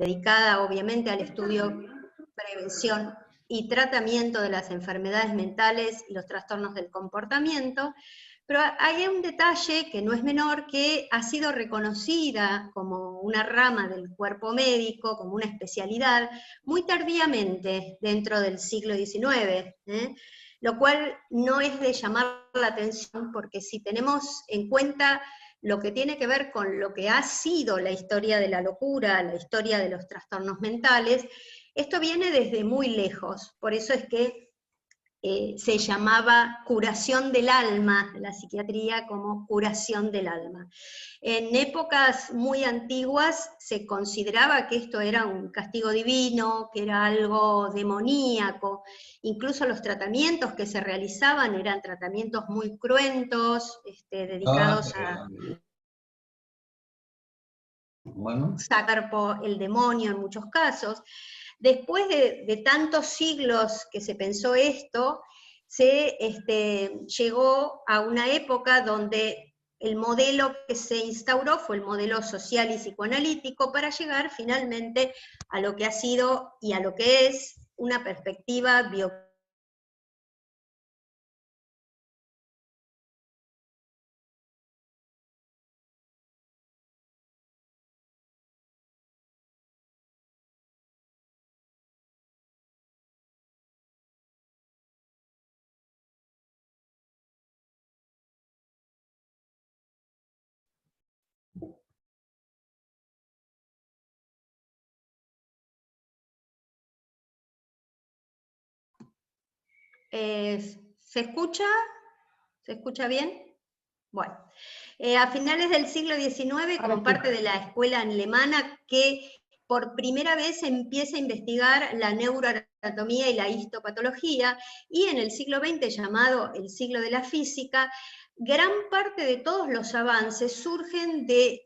dedicada obviamente al estudio, prevención y tratamiento de las enfermedades mentales y los trastornos del comportamiento, pero hay un detalle que no es menor, que ha sido reconocida como una rama del cuerpo médico, como una especialidad, muy tardíamente dentro del siglo XIX, lo cual no es de llamar la atención, porque si tenemos en cuenta lo que tiene que ver con lo que ha sido la historia de la locura, la historia de los trastornos mentales, esto viene desde muy lejos, por eso es que se llamaba curación del alma, la psiquiatría como curación del alma. En épocas muy antiguas se consideraba que esto era un castigo divino, que era algo demoníaco, incluso los tratamientos que se realizaban eran tratamientos muy cruentos, dedicados a sacar por el demonio en muchos casos. Después de tantos siglos que se pensó esto, se llegó a una época donde el modelo que se instauró fue el modelo social y psicoanalítico, para llegar finalmente a lo que ha sido y a lo que es una perspectiva bioclínica. ¿Se escucha? ¿Se escucha bien? Bueno, a finales del siglo XIX, como parte de la escuela alemana, que por primera vez empieza a investigar la neuroanatomía y la histopatología, y en el siglo XX, llamado el siglo de la física, gran parte de todos los avances surgen del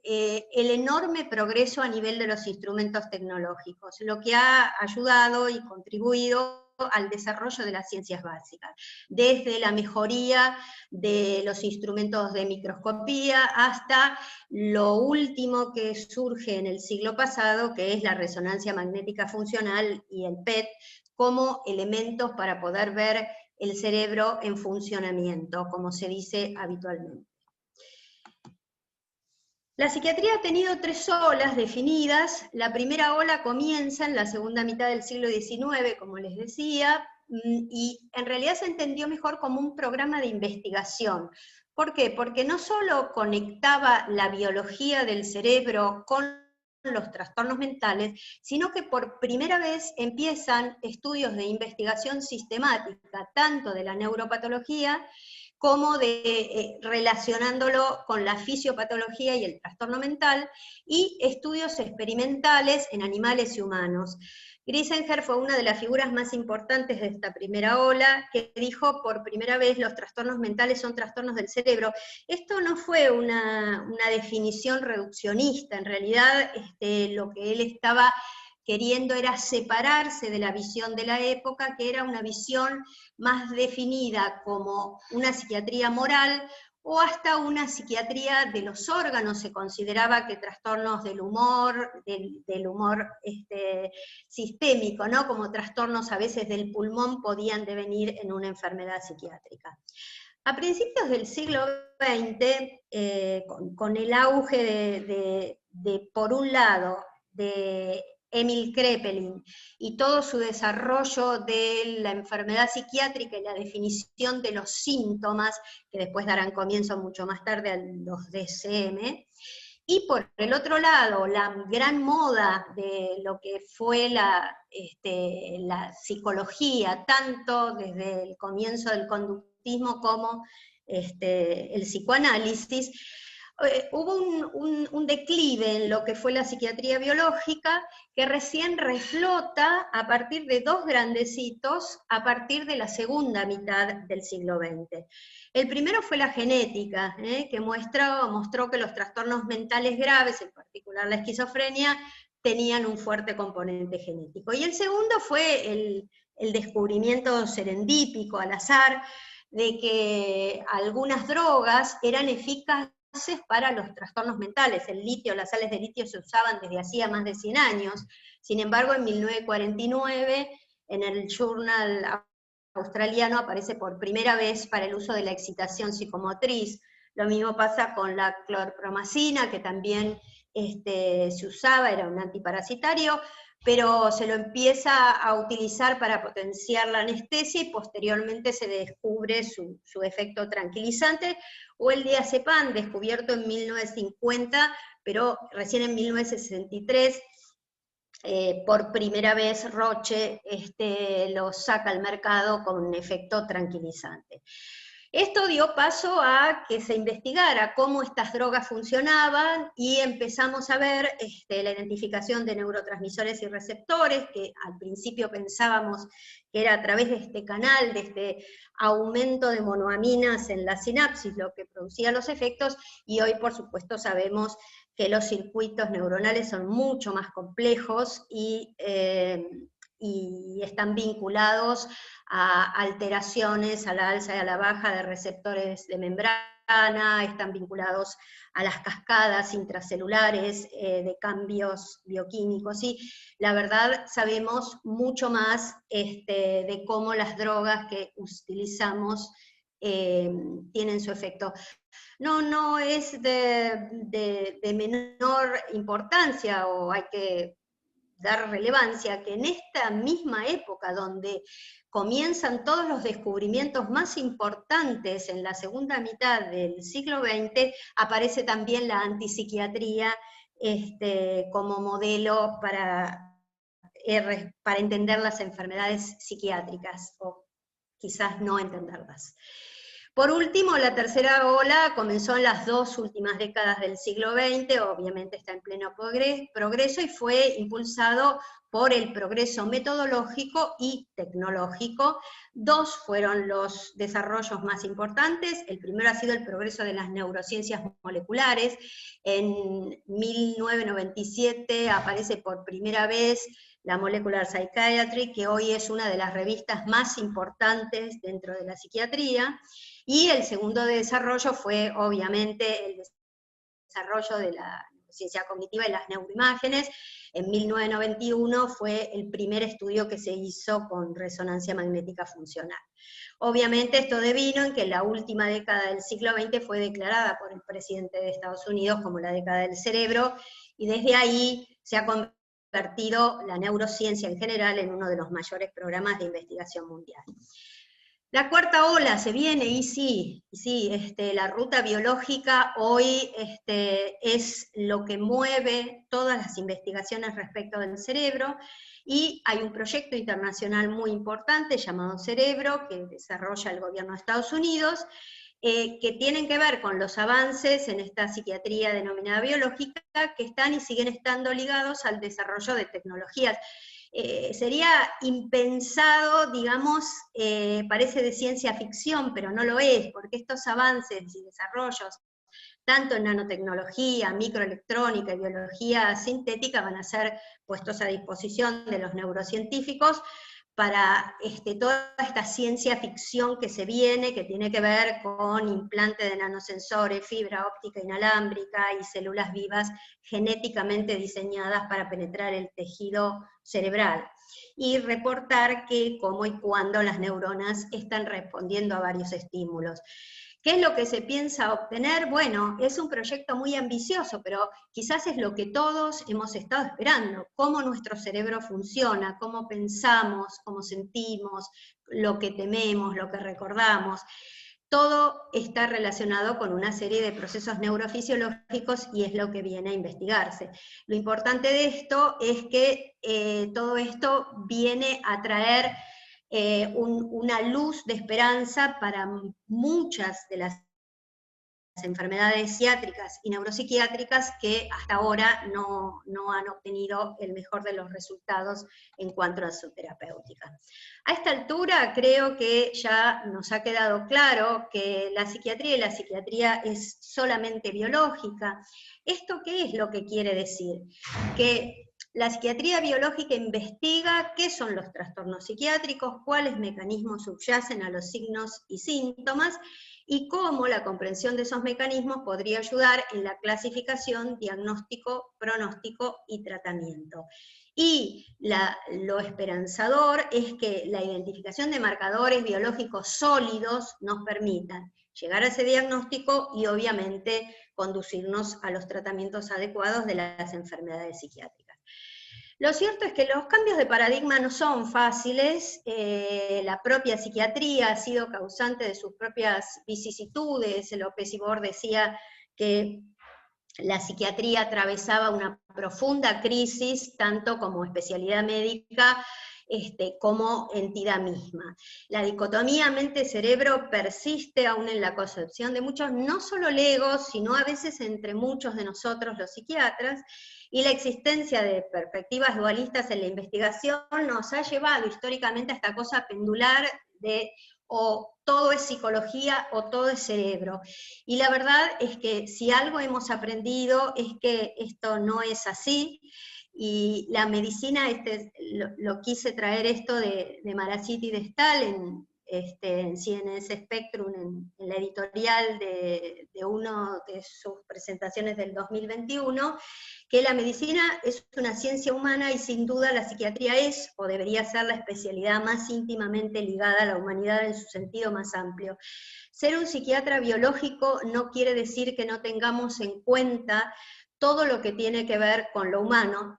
enorme progreso a nivel de los instrumentos tecnológicos, lo que ha ayudado y contribuido al desarrollo de las ciencias básicas, desde la mejoría de los instrumentos de microscopía hasta lo último que surge en el siglo pasado, que es la resonancia magnética funcional y el PET, como elementos para poder ver el cerebro en funcionamiento, como se dice habitualmente. La psiquiatría ha tenido 3 olas definidas. La primera ola comienza en la segunda mitad del siglo XIX, como les decía, y en realidad se entendió mejor como un programa de investigación. ¿Por qué? Porque no solo conectaba la biología del cerebro con los trastornos mentales, sino que por primera vez empiezan estudios de investigación sistemática, tanto de la neuropatología, como relacionándolo con la fisiopatología y el trastorno mental, y estudios experimentales en animales y humanos. Griesinger fue una de las figuras más importantes de esta primera ola, que dijo por primera vez los trastornos mentales son trastornos del cerebro. Esto no fue una definición reduccionista, en realidad lo que él estaba queriendo era separarse de la visión de la época, que era una visión más definida como una psiquiatría moral, o hasta una psiquiatría de los órganos. Se consideraba que trastornos del humor sistémico, ¿no? Como trastornos a veces del pulmón, podían devenir en una enfermedad psiquiátrica. A principios del siglo XX, con el auge por un lado, de Emil Kraepelin y todo su desarrollo de la enfermedad psiquiátrica y la definición de los síntomas, que después darán comienzo mucho más tarde a los DSM, y por el otro lado, la gran moda de lo que fue la psicología, tanto desde el comienzo del conductismo como el psicoanálisis, hubo un declive en lo que fue la psiquiatría biológica, que recién reflota a partir de 2 grandes hitos, a partir de la segunda mitad del siglo XX. El primero fue la genética, que mostró que los trastornos mentales graves, en particular la esquizofrenia, tenían un fuerte componente genético. Y el segundo fue el descubrimiento serendípico, al azar, de que algunas drogas eran eficaces para los trastornos mentales. El litio, las sales de litio se usaban desde hacía más de 100 años. Sin embargo, en 1949, en el Journal australiano aparece por primera vez para el uso de la excitación psicomotriz. Lo mismo pasa con la clorpromacina, que también se usaba, era un antiparasitario, pero se lo empieza a utilizar para potenciar la anestesia y posteriormente se descubre su efecto tranquilizante, o el diazepam, descubierto en 1950, pero recién en 1963, por primera vez Roche lo saca al mercado con un efecto tranquilizante. Esto dio paso a que se investigara cómo estas drogas funcionaban y empezamos a ver la identificación de neurotransmisores y receptores, que al principio pensábamos que era a través de este canal, de este aumento de monoaminas en la sinapsis, lo que producía los efectos, y hoy por supuesto sabemos que los circuitos neuronales son mucho más complejos y están vinculados a alteraciones, a la alza y a la baja de receptores de membrana, están vinculados a las cascadas intracelulares de cambios bioquímicos, y la verdad sabemos mucho más de cómo las drogas que utilizamos tienen su efecto. No es de menor importancia, o hay que dar relevancia, que en esta misma época donde comienzan todos los descubrimientos más importantes en la segunda mitad del siglo XX, aparece también la antipsiquiatría como modelo para entender las enfermedades psiquiátricas, o quizás no entenderlas. Por último, la tercera ola comenzó en las 2 últimas décadas del siglo XX, obviamente está en pleno progreso, y fue impulsado por el progreso metodológico y tecnológico. 2 fueron los desarrollos más importantes. El primero ha sido el progreso de las neurociencias moleculares. En 1997 aparece por primera vez la Molecular Psychiatry, que hoy es una de las revistas más importantes dentro de la psiquiatría. Y el segundo desarrollo fue, obviamente, el desarrollo de la ciencia cognitiva y las neuroimágenes. En 1991 fue el primer estudio que se hizo con resonancia magnética funcional. Obviamente esto devino en que la última década del siglo XX fue declarada por el presidente de Estados Unidos como la década del cerebro, y desde ahí se ha convertido la neurociencia en general en uno de los mayores programas de investigación mundial. La cuarta ola se viene, y sí, la ruta biológica hoy es lo que mueve todas las investigaciones respecto del cerebro, y hay un proyecto internacional muy importante llamado Cerebro, que desarrolla el gobierno de Estados Unidos, que tienen que ver con los avances en esta psiquiatría denominada biológica, que están y siguen estando ligados al desarrollo de tecnologías. Sería impensado, digamos, parece de ciencia ficción, pero no lo es, porque estos avances y desarrollos, tanto en nanotecnología, microelectrónica y biología sintética, van a ser puestos a disposición de los neurocientíficos para toda esta ciencia ficción que se viene, que tiene que ver con implante de nanosensores, fibra óptica inalámbrica y células vivas genéticamente diseñadas para penetrar el tejido cerebral, y reportar que cómo y cuándo las neuronas están respondiendo a varios estímulos. ¿Qué es lo que se piensa obtener? Bueno, es un proyecto muy ambicioso, pero quizás es lo que todos hemos estado esperando, cómo nuestro cerebro funciona, cómo pensamos, cómo sentimos, lo que tememos, lo que recordamos. Todo está relacionado con una serie de procesos neurofisiológicos, y es lo que viene a investigarse. Lo importante de esto es que todo esto viene a traer una luz de esperanza para muchas de las enfermedades psiquiátricas y neuropsiquiátricas que hasta ahora no han obtenido el mejor de los resultados en cuanto a su terapéutica. A esta altura creo que ya nos ha quedado claro que la psiquiatría es solamente biológica. ¿Esto qué es lo que quiere decir? Que La psiquiatría biológica investiga qué son los trastornos psiquiátricos, cuáles mecanismos subyacen a los signos y síntomas, y cómo la comprensión de esos mecanismos podría ayudar en la clasificación, diagnóstico, pronóstico y tratamiento. Y lo esperanzador es que la identificación de marcadores biológicos sólidos nos permitan llegar a ese diagnóstico y obviamente conducirnos a los tratamientos adecuados de las enfermedades psiquiátricas. Lo cierto es que los cambios de paradigma no son fáciles, la propia psiquiatría ha sido causante de sus propias vicisitudes. López Ibor decía que la psiquiatría atravesaba una profunda crisis, tanto como especialidad médica, como entidad misma. La dicotomía mente-cerebro persiste aún en la concepción de muchos, no solo legos, sino a veces entre muchos de nosotros los psiquiatras, y la existencia de perspectivas dualistas en la investigación nos ha llevado históricamente a esta cosa pendular de o todo es psicología o todo es cerebro. Y la verdad es que si algo hemos aprendido es que esto no es así, y la medicina, lo quise traer esto de Marasiti y de Stahl en CNS Spectrum, en la editorial de una de sus presentaciones del 2021, que la medicina es una ciencia humana y sin duda la psiquiatría es o debería ser la especialidad más íntimamente ligada a la humanidad en su sentido más amplio. Ser un psiquiatra biológico no quiere decir que no tengamos en cuenta todo lo que tiene que ver con lo humano,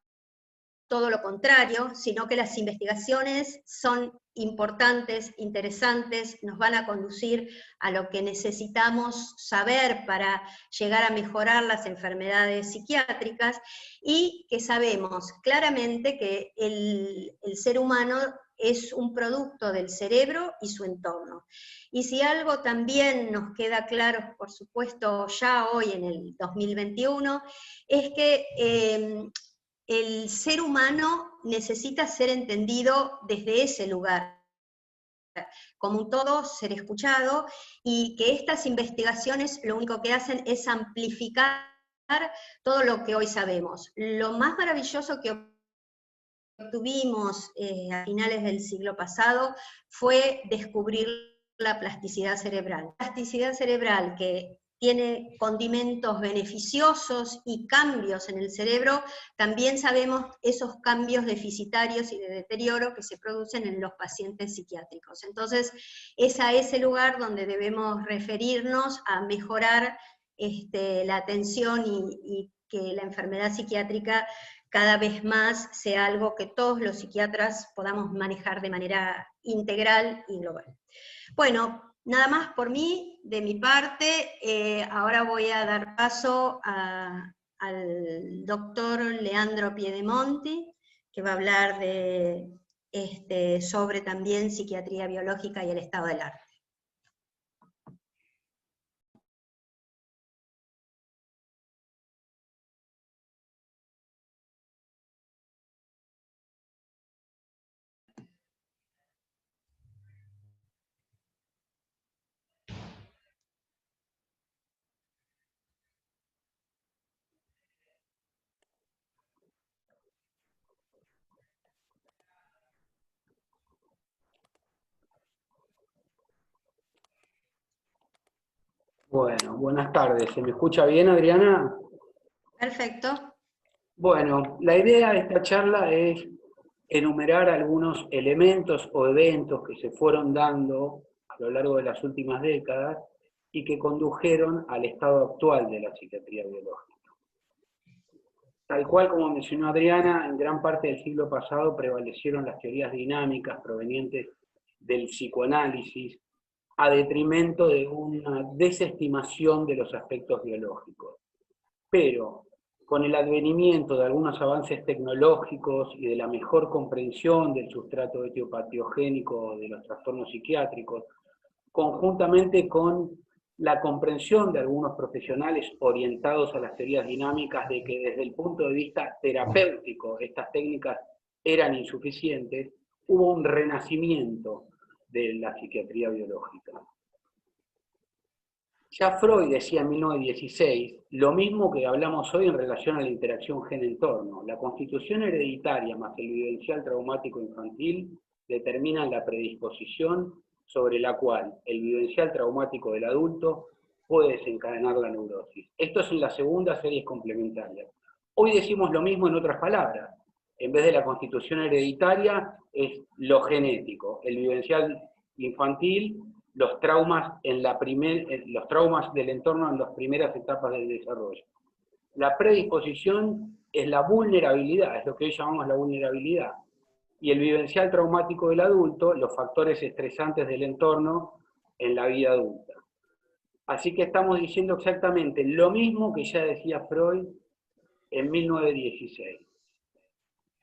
todo lo contrario, sino que las investigaciones son importantes, interesantes, nos van a conducir a lo que necesitamos saber para llegar a mejorar las enfermedades psiquiátricas, y que sabemos claramente que el ser humano es un producto del cerebro y su entorno. Y si algo también nos queda claro, por supuesto, ya hoy en el 2021, es que el ser humano necesita ser entendido desde ese lugar, como un todo, ser escuchado, y que estas investigaciones lo único que hacen es amplificar todo lo que hoy sabemos. Lo más maravilloso que obtuvimos a finales del siglo pasado fue descubrir la plasticidad cerebral. La plasticidad cerebral que tiene condimentos beneficiosos y cambios en el cerebro, también sabemos esos cambios deficitarios y de deterioro que se producen en los pacientes psiquiátricos. Entonces, es a ese lugar donde debemos referirnos a mejorar la atención y que la enfermedad psiquiátrica cada vez más sea algo que todos los psiquiatras podamos manejar de manera integral y global. Bueno, nada más por mí, de mi parte. Ahora voy a dar paso al doctor Leandro Piedemonti, que va a hablar sobre también psiquiatría biológica y el estado del arte. Bueno, buenas tardes. ¿Se me escucha bien, Adriana? Perfecto. Bueno, la idea de esta charla es enumerar algunos elementos o eventos que se fueron dando a lo largo de las últimas décadas y que condujeron al estado actual de la psiquiatría biológica. Tal cual como mencionó Adriana, en gran parte del siglo pasado prevalecieron las teorías dinámicas provenientes del psicoanálisis, a detrimento de una desestimación de los aspectos biológicos. Pero con el advenimiento de algunos avances tecnológicos y de la mejor comprensión del sustrato etiopatiogénico de los trastornos psiquiátricos, conjuntamente con la comprensión de algunos profesionales orientados a las teorías dinámicas de que desde el punto de vista terapéutico estas técnicas eran insuficientes, hubo un renacimiento de la psiquiatría biológica. Ya Freud decía en 1916 lo mismo que hablamos hoy en relación a la interacción gen-entorno. La constitución hereditaria más el vivencial traumático infantil determinan la predisposición sobre la cual el vivencial traumático del adulto puede desencadenar la neurosis. Esto es en la segunda serie complementaria. Hoy decimos lo mismo en otras palabras. En vez de la constitución hereditaria es lo genético, el vivencial infantil, los traumas los traumas del entorno en las primeras etapas del desarrollo. La predisposición es la vulnerabilidad, es lo que hoy llamamos la vulnerabilidad. Y el vivencial traumático del adulto, los factores estresantes del entorno en la vida adulta. Así que estamos diciendo exactamente lo mismo que ya decía Freud en 1916.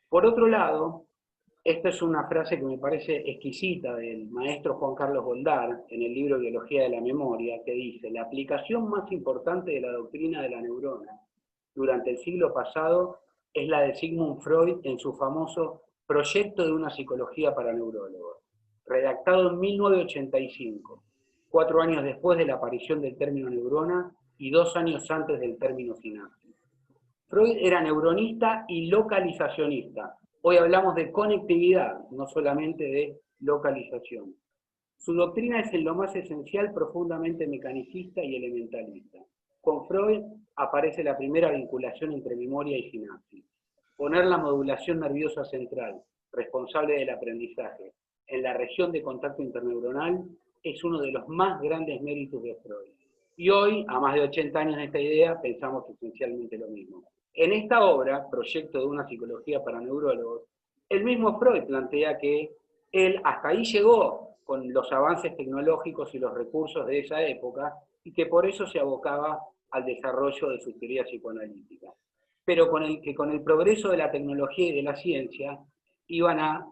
Por otro lado, esta es una frase que me parece exquisita del maestro Juan Carlos Goldar en el libro Biología de la Memoria, que dice: la aplicación más importante de la doctrina de la neurona durante el siglo pasado es la de Sigmund Freud en su famoso Proyecto de una psicología para neurólogos, redactado en 1985, 4 años después de la aparición del término neurona y 2 años antes del término sinapsis. Freud era neuronista y localizacionista. Hoy hablamos de conectividad, no solamente de localización. Su doctrina es en lo más esencial profundamente mecanicista y elementalista. Con Freud aparece la primera vinculación entre memoria y sinapsis. Poner la modulación nerviosa central, responsable del aprendizaje, en la región de contacto interneuronal es uno de los más grandes méritos de Freud. Y hoy, a más de 80 años de esta idea, pensamos esencialmente lo mismo. En esta obra, Proyecto de una psicología para neurólogos, el mismo Freud plantea que él hasta ahí llegó con los avances tecnológicos y los recursos de esa época, y que por eso se abocaba al desarrollo de sus teorías psicoanalíticas. Pero con el progreso de la tecnología y de la ciencia iban a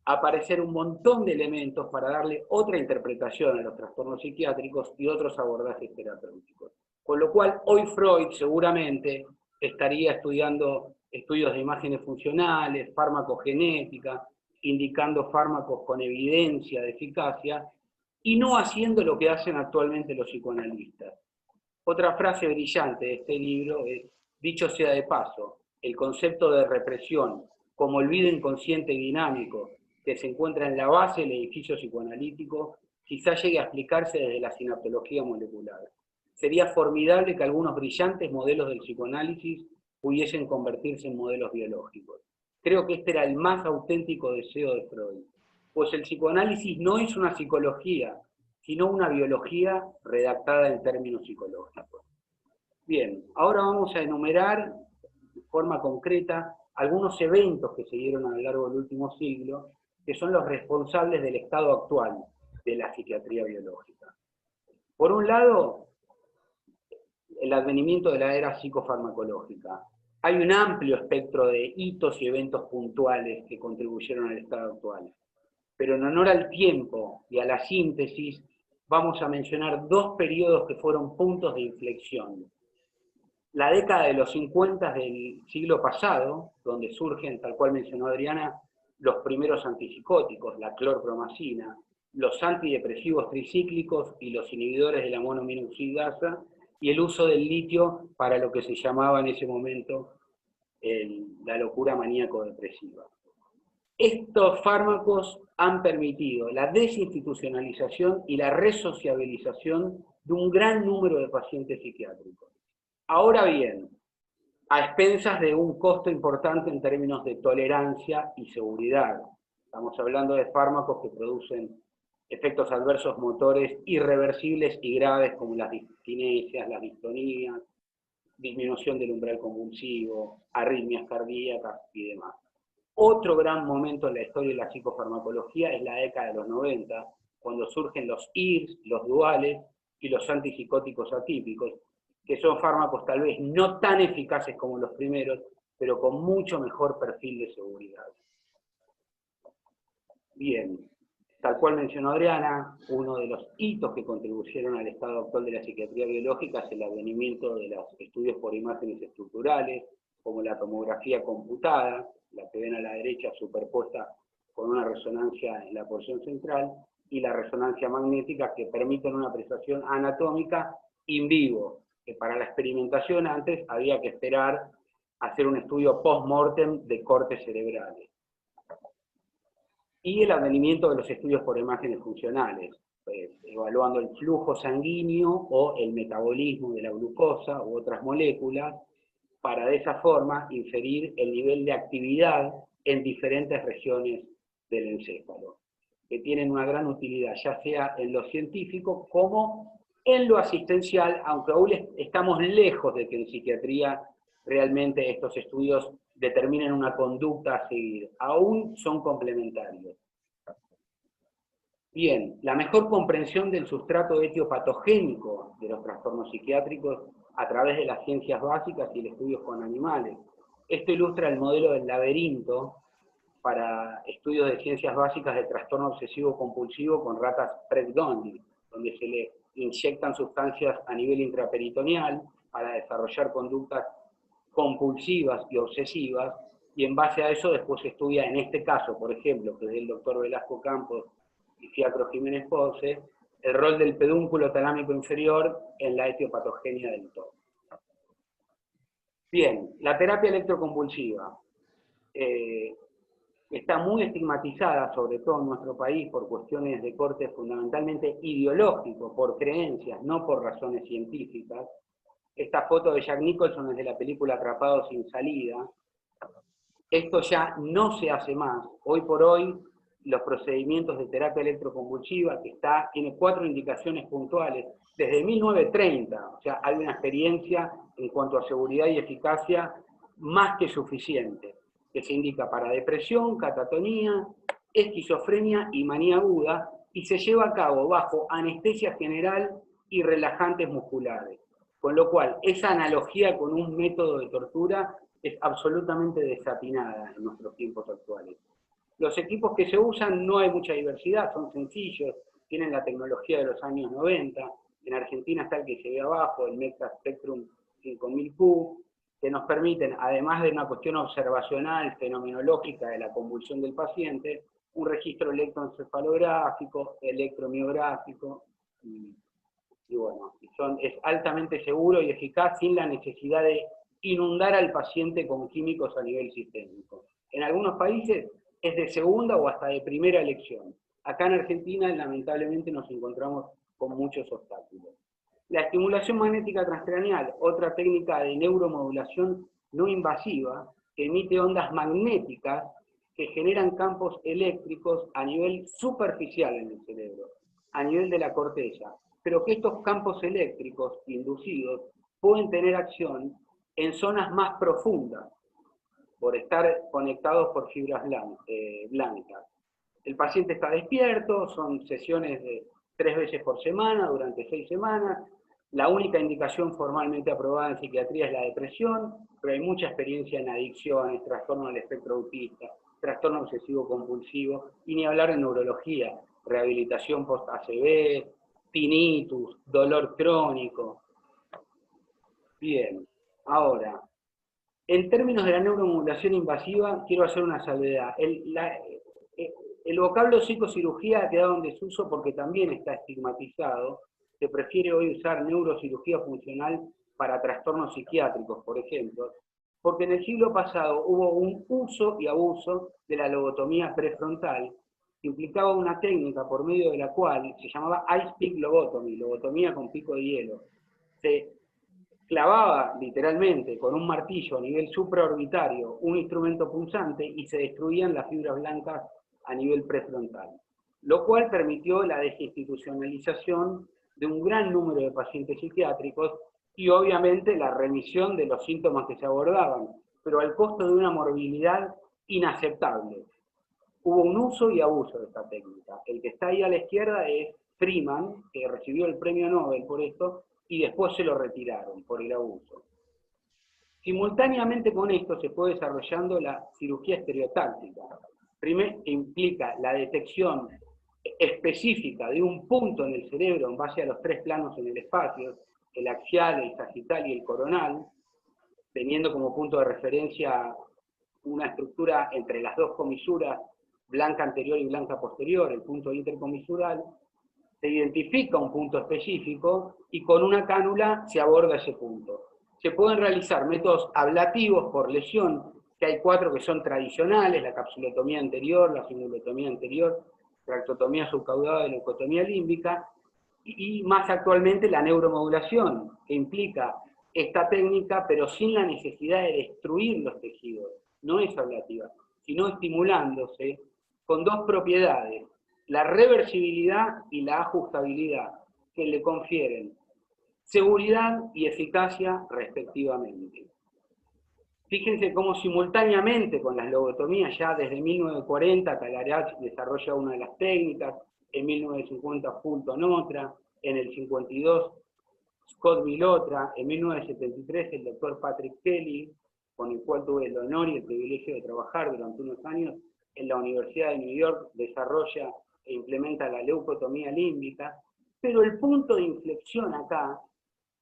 aparecer un montón de elementos para darle otra interpretación a los trastornos psiquiátricos y otros abordajes terapéuticos. Con lo cual, hoy Freud seguramente estaría estudiando estudios de imágenes funcionales, farmacogenética, indicando fármacos con evidencia de eficacia, y no haciendo lo que hacen actualmente los psicoanalistas. Otra frase brillante de este libro es: dicho sea de paso, el concepto de represión como olvido inconsciente y dinámico que se encuentra en la base del edificio psicoanalítico quizás llegue a explicarse desde la sinaptología molecular. Sería formidable que algunos brillantes modelos del psicoanálisis pudiesen convertirse en modelos biológicos. Creo que este era el más auténtico deseo de Freud, pues el psicoanálisis no es una psicología, sino una biología redactada en términos psicológicos. Bien, ahora vamos a enumerar de forma concreta algunos eventos que se dieron a lo largo del último siglo, que son los responsables del estado actual de la psiquiatría biológica. Por un lado, el advenimiento de la era psicofarmacológica. Hay un amplio espectro de hitos y eventos puntuales que contribuyeron al estado actual. Pero en honor al tiempo y a la síntesis, vamos a mencionar 2 periodos que fueron puntos de inflexión. La década de los 50 del siglo pasado, donde surgen, tal cual mencionó Adriana, los primeros antipsicóticos, la clorpromacina, los antidepresivos tricíclicos y los inhibidores de la monoaminoxidasa, y el uso del litio para lo que se llamaba en ese momento la locura maníaco-depresiva. Estos fármacos han permitido la desinstitucionalización y la resociabilización de un gran número de pacientes psiquiátricos. Ahora bien, a expensas de un costo importante en términos de tolerancia y seguridad. Estamos hablando de fármacos que producen efectos adversos motores irreversibles y graves como las diskinesias, las distonías, disminución del umbral convulsivo, arritmias cardíacas y demás. Otro gran momento en la historia de la psicofarmacología es la década de los 90, cuando surgen los IRS, los duales y los antipsicóticos atípicos, que son fármacos tal vez no tan eficaces como los primeros, pero con mucho mejor perfil de seguridad. Bien, tal cual mencionó Adriana, uno de los hitos que contribuyeron al estado actual de la psiquiatría biológica es el advenimiento de los estudios por imágenes estructurales, como la tomografía computada, la que ven a la derecha superpuesta con una resonancia en la porción central, y la resonancia magnética, que permiten una apreciación anatómica in vivo, que para la experimentación antes había que esperar a hacer un estudio post-mortem de cortes cerebrales. Y el advenimiento de los estudios por imágenes funcionales, evaluando el flujo sanguíneo o el metabolismo de la glucosa u otras moléculas, para de esa forma inferir el nivel de actividad en diferentes regiones del encéfalo, que tienen una gran utilidad, ya sea en lo científico como en lo asistencial, aunque aún estamos lejos de que en psiquiatría realmente estos estudios determinen una conducta a seguir, aún son complementarios. Bien, la mejor comprensión del sustrato etiopatogénico de los trastornos psiquiátricos a través de las ciencias básicas y el estudio con animales. Esto ilustra el modelo del laberinto para estudios de ciencias básicas de trastorno obsesivo compulsivo con ratas Pratt-Donnelly, donde se le inyectan sustancias a nivel intraperitoneal para desarrollar conductas compulsivas y obsesivas, y en base a eso después se estudia, en este caso, por ejemplo, que es del doctor Velasco Campos y Fiacro Jiménez Ponce, el rol del pedúnculo talámico inferior en la etiopatogenia del TOC. Bien, la terapia electroconvulsiva está muy estigmatizada, sobre todo en nuestro país, por cuestiones de corte fundamentalmente ideológico, por creencias, no por razones científicas. Esta foto de Jack Nicholson es de la película Atrapado sin salida. Esto ya no se hace más. Hoy por hoy, los procedimientos de terapia electroconvulsiva, que tiene 4 indicaciones puntuales, desde 1930, o sea, hay una experiencia en cuanto a seguridad y eficacia más que suficiente, que se indica para depresión, catatonía, esquizofrenia y manía aguda, y se lleva a cabo bajo anestesia general y relajantes musculares. Con lo cual, esa analogía con un método de tortura es absolutamente desatinada en nuestros tiempos actuales. Los equipos que se usan no hay mucha diversidad, son sencillos, tienen la tecnología de los años 90, en Argentina está el que se ve abajo, el Mecta Spectrum 5000Q, que nos permiten, además de una cuestión observacional, fenomenológica de la convulsión del paciente, un registro electroencefalográfico, electromiográfico, y bueno, es altamente seguro y eficaz sin la necesidad de inundar al paciente con químicos a nivel sistémico. En algunos países es de segunda o hasta de primera elección. Acá en Argentina, lamentablemente, nos encontramos con muchos obstáculos. La estimulación magnética transcraneal, otra técnica de neuromodulación no invasiva, que emite ondas magnéticas que generan campos eléctricos a nivel superficial en el cerebro, a nivel de la corteza, pero que estos campos eléctricos inducidos pueden tener acción en zonas más profundas, por estar conectados por fibras blancas. El paciente está despierto, son sesiones de 3 veces por semana, durante 6 semanas. La única indicación formalmente aprobada en psiquiatría es la depresión, pero hay mucha experiencia en adicciones, trastorno del espectro autista, trastorno obsesivo compulsivo, y ni hablar en neurología, rehabilitación post-ACV, tinnitus, dolor crónico. Bien, ahora, en términos de la neuromodulación invasiva, quiero hacer una salvedad. El vocablo psicocirugía ha quedado en desuso porque también está estigmatizado. Se prefiere hoy usar neurocirugía funcional para trastornos psiquiátricos, por ejemplo, porque en el siglo pasado hubo un uso y abuso de la lobotomía prefrontal, que implicaba una técnica por medio de la cual se llamaba ice pick lobotomy, lobotomía con pico de hielo. Se clavaba literalmente con un martillo a nivel supraorbitario un instrumento punzante y se destruían las fibras blancas a nivel prefrontal, lo cual permitió la desinstitucionalización de un gran número de pacientes psiquiátricos y obviamente la remisión de los síntomas que se abordaban, pero al costo de una morbilidad inaceptable. Hubo un uso y abuso de esta técnica. El que está ahí a la izquierda es Freeman, que recibió el premio Nobel por esto, y después se lo retiraron por el abuso. Simultáneamente con esto se fue desarrollando la cirugía estereotáctica. Primero, que implica la detección específica de un punto en el cerebro en base a los 3 planos en el espacio, el axial, el sagital y el coronal, teniendo como punto de referencia una estructura entre las 2 comisuras blanca anterior y blanca posterior, el punto intercomisural, se identifica un punto específico y con una cánula se aborda ese punto. Se pueden realizar métodos ablativos por lesión, que hay 4 que son tradicionales: la capsulotomía anterior, la cingulotomía anterior, tractotomía subcaudada y leucotomía límbica, y más actualmente la neuromodulación, que implica esta técnica, pero sin la necesidad de destruir los tejidos. No es ablativa, sino estimulándose con 2 propiedades: la reversibilidad y la ajustabilidad, que le confieren seguridad y eficacia respectivamente. Fíjense cómo simultáneamente con las lobotomías, ya desde 1940, Talarach desarrolla una de las técnicas, en 1950 Fulton otra, en el 52 Scott Bill otra, en 1973 el doctor Patrick Kelly, con el cual tuve el honor y el privilegio de trabajar durante unos años en la Universidad de New York, desarrolla e implementa la leucotomía límbica, pero el punto de inflexión acá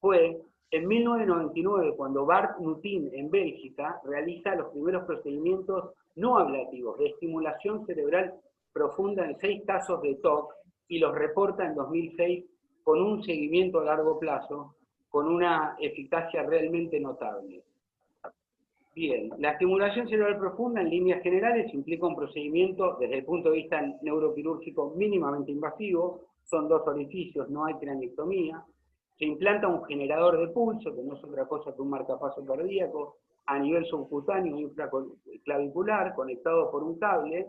fue en 1999, cuando Bart Nutin en Bélgica realiza los primeros procedimientos no ablativos de estimulación cerebral profunda en 6 casos de TOC y los reporta en 2006 con un seguimiento a largo plazo, con una eficacia realmente notable. Bien, la estimulación cerebral profunda en líneas generales implica un procedimiento desde el punto de vista neuroquirúrgico mínimamente invasivo, son 2 orificios, no hay craniectomía. Se implanta un generador de pulso, que no es otra cosa que un marcapaso cardíaco, a nivel subcutáneo infraclavicular, conectado por un cable,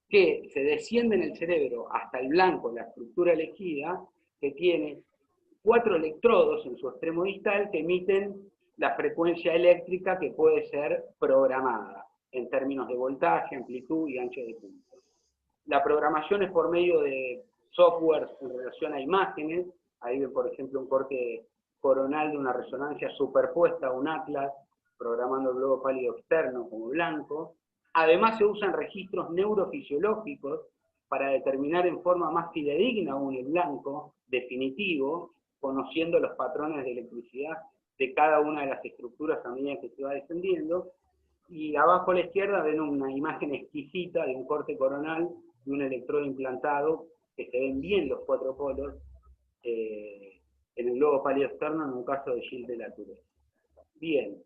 que se desciende en el cerebro hasta el blanco, la estructura elegida, que tiene 4 electrodos en su extremo distal que emiten la frecuencia eléctrica que puede ser programada, en términos de voltaje, amplitud y ancho de punto. La programación es por medio de software en relación a imágenes. Ahí ven, por ejemplo, un corte coronal de una resonancia superpuesta a un atlas, programando el globo pálido externo como blanco. Además se usan registros neurofisiológicos para determinar en forma más fidedigna aún el blanco definitivo, conociendo los patrones de electricidad de cada una de las estructuras a medida que se va descendiendo. Y abajo a la izquierda ven una imagen exquisita de un corte coronal de un electrodo implantado, que se ven bien los 4 polos, en el globo pálido externo, en un caso de Gilles de Latour. Bien.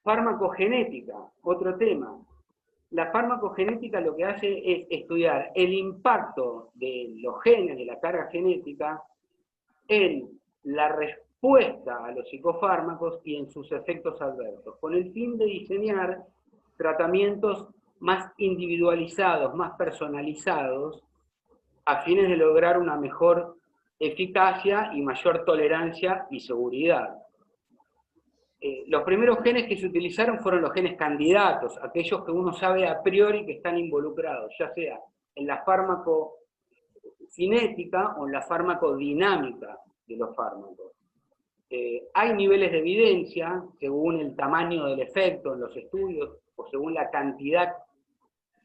Farmacogenética, otro tema. La farmacogenética lo que hace es estudiar el impacto de los genes, de la carga genética, en la respuesta a los psicofármacos y en sus efectos adversos, con el fin de diseñar tratamientos más individualizados, más personalizados, a fines de lograr una mejor eficacia y mayor tolerancia y seguridad. Los primeros genes que se utilizaron fueron los genes candidatos, aquellos que uno sabe a priori que están involucrados, ya sea en la farmacocinética o en la farmacodinámica de los fármacos. Hay niveles de evidencia, según el tamaño del efecto en los estudios, o según la cantidad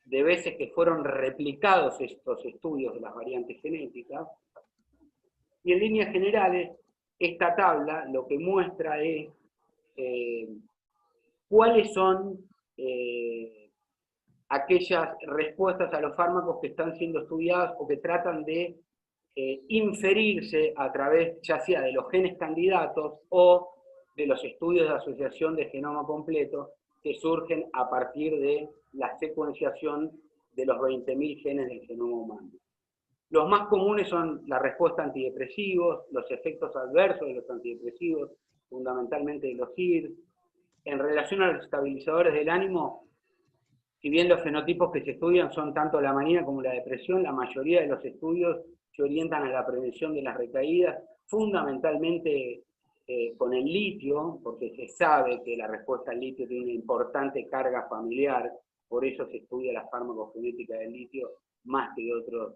de veces que fueron replicados estos estudios de las variantes genéticas. Y en líneas generales, esta tabla lo que muestra es cuáles son aquellas respuestas a los fármacos que están siendo estudiadas o que tratan de inferirse a través ya sea de los genes candidatos o de los estudios de asociación de genoma completo que surgen a partir de la secuenciación de los 20.000 genes del genoma humano. Los más comunes son la respuesta a antidepresivos, los efectos adversos de los antidepresivos, fundamentalmente de los IR. En relación a los estabilizadores del ánimo, si bien los fenotipos que se estudian son tanto la manía como la depresión, la mayoría de los estudios se orientan a la prevención de las recaídas, fundamentalmente con el litio, porque se sabe que la respuesta al litio tiene una importante carga familiar, por eso se estudia la farmacogenética del litio más que de otros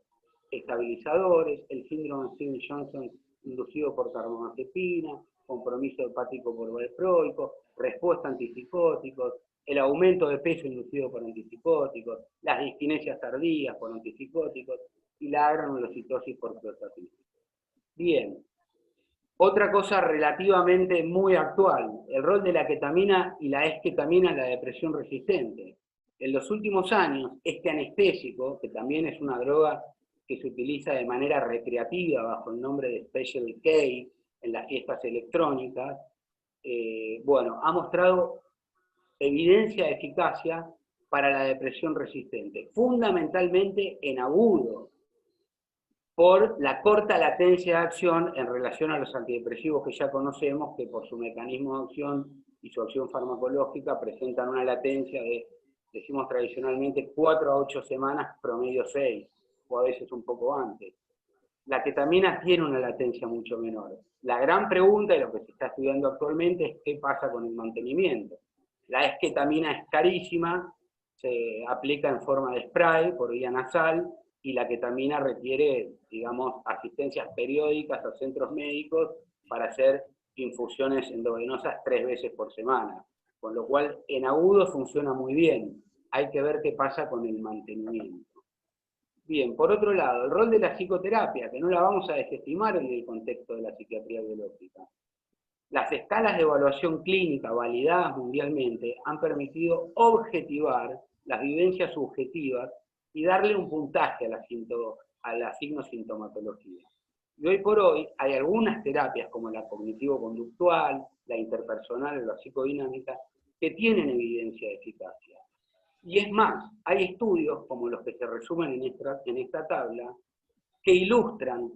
estabilizadores, el síndrome de Stevens-Johnson inducido por carbamazepina, compromiso hepático por valproico, respuesta a antipsicóticos, el aumento de peso inducido por antipsicóticos, las disquinesias tardías por antipsicóticos y la granulocitosis por prostatina. Bien, otra cosa relativamente muy actual, el rol de la ketamina y la esketamina en la depresión resistente. En los últimos años, este anestésico, que también es una droga que se utiliza de manera recreativa bajo el nombre de Special K en las fiestas electrónicas, bueno, ha mostrado evidencia de eficacia para la depresión resistente, fundamentalmente en agudo, por la corta latencia de acción en relación a los antidepresivos que ya conocemos, que por su mecanismo de acción y su acción farmacológica presentan una latencia de, decimos tradicionalmente, 4 a 8 semanas, promedio 6, o a veces un poco antes. La ketamina tiene una latencia mucho menor. La gran pregunta, y lo que se está estudiando actualmente, es qué pasa con el mantenimiento. La esketamina es carísima, se aplica en forma de spray por vía nasal, y la ketamina requiere, digamos, asistencias periódicas a centros médicos para hacer infusiones endovenosas 3 veces por semana, con lo cual en agudo funciona muy bien. Hay que ver qué pasa con el mantenimiento. Bien, por otro lado, el rol de la psicoterapia, que no la vamos a desestimar en el contexto de la psiquiatría biológica. Las escalas de evaluación clínica validadas mundialmente han permitido objetivar las vivencias subjetivas y darle un puntaje a la signosintomatología. Y hoy por hoy hay algunas terapias como la cognitivo-conductual, la interpersonal o la psicodinámica que tienen evidencia de eficacia. Y es más, hay estudios como los que se resumen en esta tabla que ilustran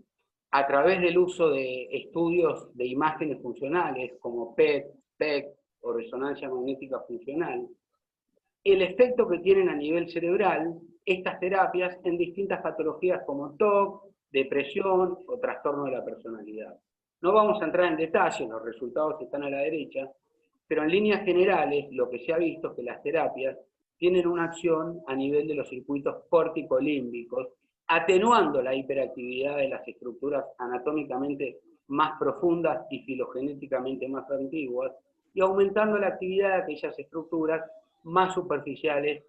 a través del uso de estudios de imágenes funcionales como PET, PEC o resonancia magnética funcional, el efecto que tienen a nivel cerebral estas terapias en distintas patologías como TOC, depresión o trastorno de la personalidad. No vamos a entrar en detalle, los resultados están a la derecha, pero en líneas generales lo que se ha visto es que las terapias tienen una acción a nivel de los circuitos córtico-límbicos, atenuando la hiperactividad de las estructuras anatómicamente más profundas y filogenéticamente más antiguas, y aumentando la actividad de aquellas estructuras más superficiales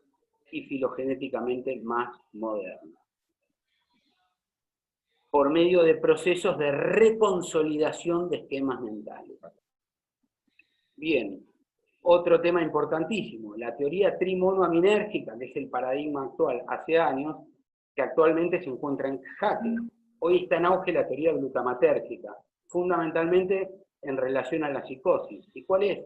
y filogenéticamente más modernas, por medio de procesos de reconsolidación de esquemas mentales. Bien, otro tema importantísimo, la teoría trimonoaminérgica, que es el paradigma actual hace años, que actualmente se encuentra en jaque. Hoy está en auge la teoría glutamatérgica, fundamentalmente en relación a la psicosis. ¿Y cuál es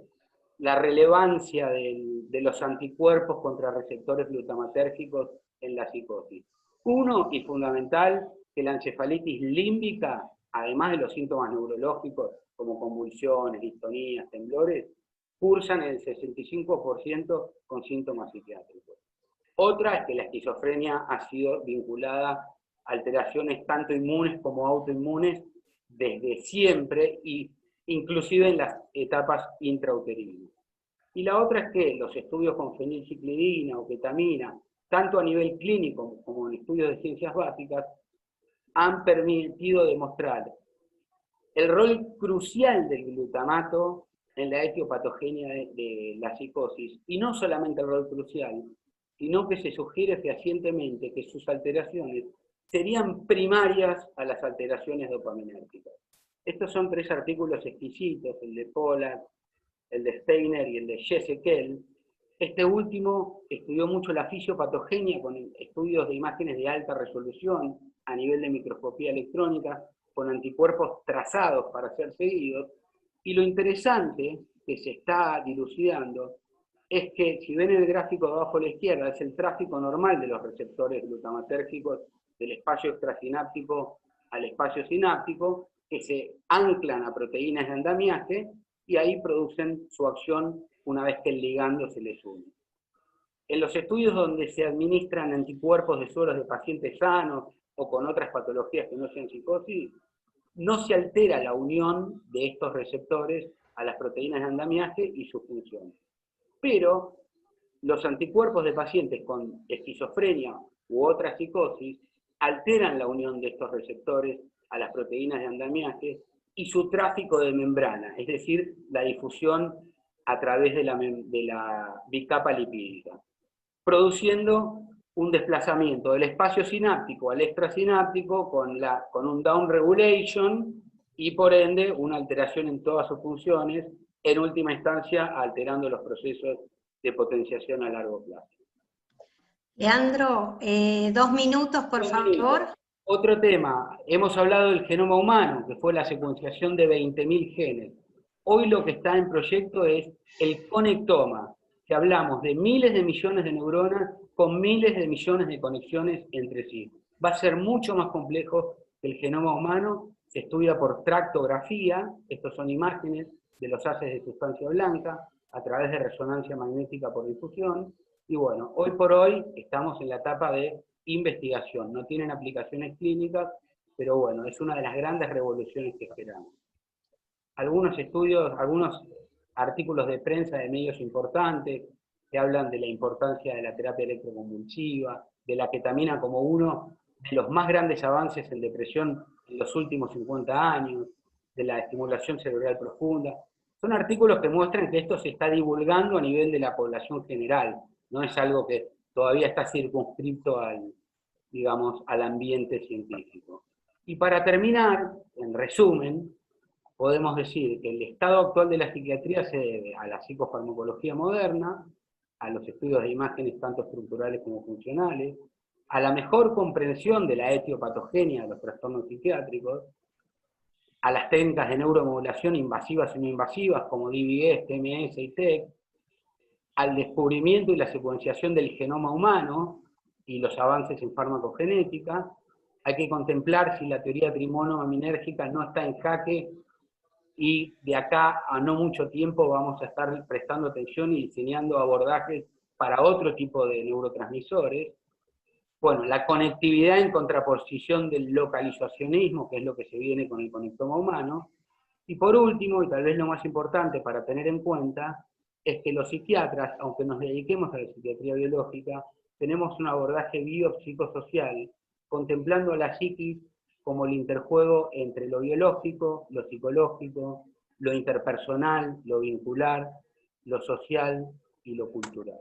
la relevancia de los anticuerpos contra receptores glutamatérgicos en la psicosis? Uno, y fundamental, que la encefalitis límbica, además de los síntomas neurológicos como convulsiones, distonías, temblores, cursan el 65% con síntomas psiquiátricos. Otra es que la esquizofrenia ha sido vinculada a alteraciones tanto inmunes como autoinmunes desde siempre, y inclusive en las etapas intrauterinas. Y la otra es que los estudios con fenilciclidina o ketamina, tanto a nivel clínico como en estudios de ciencias básicas, han permitido demostrar el rol crucial del glutamato en la etiopatogenia de la psicosis, y no solamente el rol crucial, sino que se sugiere fehacientemente que sus alteraciones serían primarias a las alteraciones dopaminérgicas. Estos son 3 artículos exquisitos, el de Pollack, el de Steiner y el de Jesekel. Este último estudió mucho la fisiopatogenia con estudios de imágenes de alta resolución a nivel de microscopía electrónica, con anticuerpos trazados para ser seguidos, y lo interesante que se está dilucidando es que, si ven el gráfico de abajo a la izquierda, es el tráfico normal de los receptores glutamatérgicos del espacio extrasináptico al espacio sináptico, que se anclan a proteínas de andamiaje, y ahí producen su acción una vez que el ligando se les une. En los estudios donde se administran anticuerpos de sueros de pacientes sanos o con otras patologías que no sean psicosis, no se altera la unión de estos receptores a las proteínas de andamiaje y su función. Pero los anticuerpos de pacientes con esquizofrenia u otra psicosis alteran la unión de estos receptores a las proteínas de andamiaje y su tráfico de membrana, es decir, la difusión a través de la bicapa lipídica, produciendo un desplazamiento del espacio sináptico al extrasináptico con un down regulation y por ende una alteración en todas sus funciones, en última instancia alterando los procesos de potenciación a largo plazo. Leandro, 2 minutos, por favor. Otro tema, hemos hablado del genoma humano, que fue la secuenciación de 20.000 genes. Hoy lo que está en proyecto es el conectoma, que hablamos de miles de millones de neuronas con miles de millones de conexiones entre sí. Va a ser mucho más complejo que el genoma humano, se estudia por tractografía, estos son imágenes de los haces de sustancia blanca, a través de resonancia magnética por difusión, y bueno, hoy por hoy estamos en la etapa de investigación, no tienen aplicaciones clínicas, pero bueno, es una de las grandes revoluciones que esperamos. Algunos estudios, algunos artículos de prensa de medios importantes que hablan de la importancia de la terapia electroconvulsiva, de la ketamina como uno de los más grandes avances en depresión en los últimos 50 años, de la estimulación cerebral profunda. Son artículos que muestran que esto se está divulgando a nivel de la población general, no es algo que todavía está circunscrito al, digamos, al ambiente científico. Y para terminar, en resumen, podemos decir que el estado actual de la psiquiatría se debe a la psicofarmacología moderna, a los estudios de imágenes tanto estructurales como funcionales, a la mejor comprensión de la etiopatogenia de los trastornos psiquiátricos, a las técnicas de neuromodulación invasivas y no invasivas como DBS, TMS y TEC, al descubrimiento y la secuenciación del genoma humano y los avances en farmacogenética. Hay que contemplar si la teoría trimonoaminérgica no está en jaque, y de acá a no mucho tiempo vamos a estar prestando atención y diseñando abordajes para otro tipo de neurotransmisores. Bueno, la conectividad en contraposición del localizacionismo, que es lo que se viene con el conectoma humano. Y por último, y tal vez lo más importante para tener en cuenta, es que los psiquiatras, aunque nos dediquemos a la psiquiatría biológica, tenemos un abordaje biopsicosocial, contemplando a la psiquis como el interjuego entre lo biológico, lo psicológico, lo interpersonal, lo vincular, lo social y lo cultural.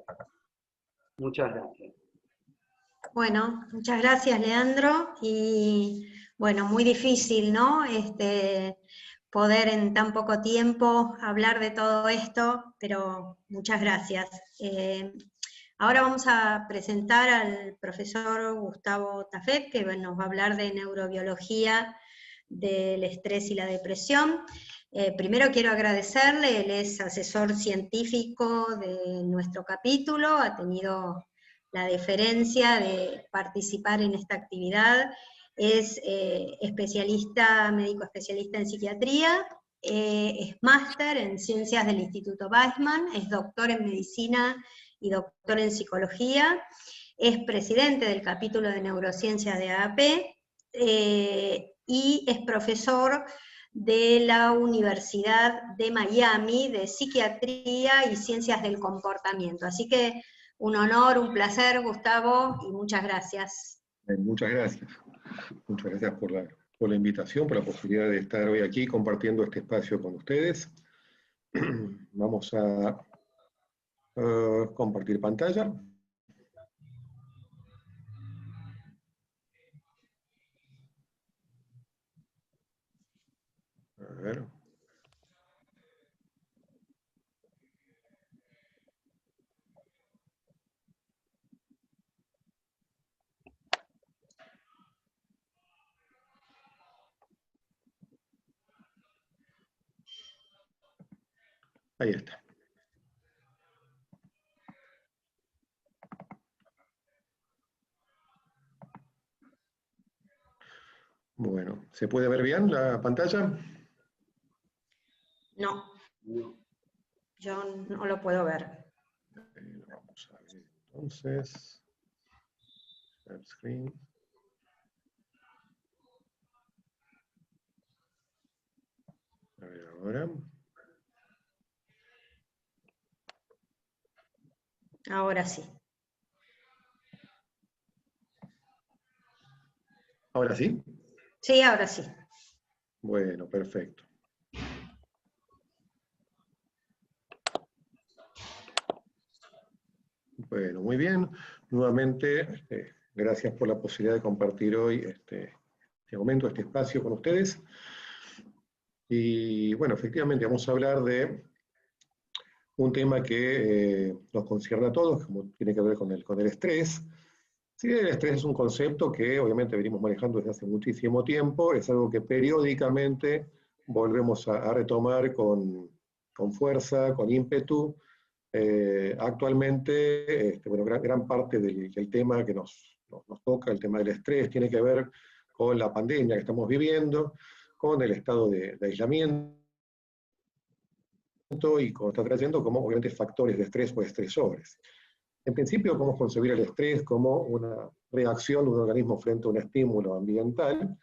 Muchas gracias. Bueno, muchas gracias, Leandro. Y bueno, muy difícil, ¿no? Poder en tan poco tiempo hablar de todo esto, pero muchas gracias. Ahora vamos a presentar al profesor Gustavo Tafet, que nos va a hablar de neurobiología del estrés y la depresión. Primero quiero agradecerle, él es asesor científico de nuestro capítulo, ha tenido la deferencia de participar en esta actividad, es especialista, médico especialista en psiquiatría, es máster en ciencias del Instituto Weizmann, es doctor en medicina y doctor en psicología, es presidente del capítulo de neurociencias de AAP, y es profesor de la Universidad de Miami de Psiquiatría y Ciencias del Comportamiento. Así que un honor, un placer, Gustavo, y muchas gracias. Muchas gracias. Muchas gracias por la invitación, por la posibilidad de estar hoy aquí compartiendo este espacio con ustedes. Vamos a compartir pantalla. A ver. Ahí está. Bueno, ¿se puede ver bien la pantalla? No, yo no lo puedo ver. Vamos a ver entonces. Share screen. A ver ahora. Ahora sí. ¿Ahora sí? Sí, ahora sí. Bueno, perfecto. Bueno, muy bien. Nuevamente, gracias por la posibilidad de compartir hoy este momento, este espacio con ustedes. Y bueno, efectivamente vamos a hablar de un tema que nos concierne a todos, como tiene que ver con el estrés. Sí, el estrés es un concepto que obviamente venimos manejando desde hace muchísimo tiempo, es algo que periódicamente volvemos a retomar con fuerza, con ímpetu. Actualmente, bueno, gran parte del tema que nos toca, el tema del estrés, tiene que ver con la pandemia que estamos viviendo, con el estado de aislamiento y con está trayendo como obviamente factores de estrés o estresores. En principio, podemos concebir el estrés como una reacción de un organismo frente a un estímulo ambiental,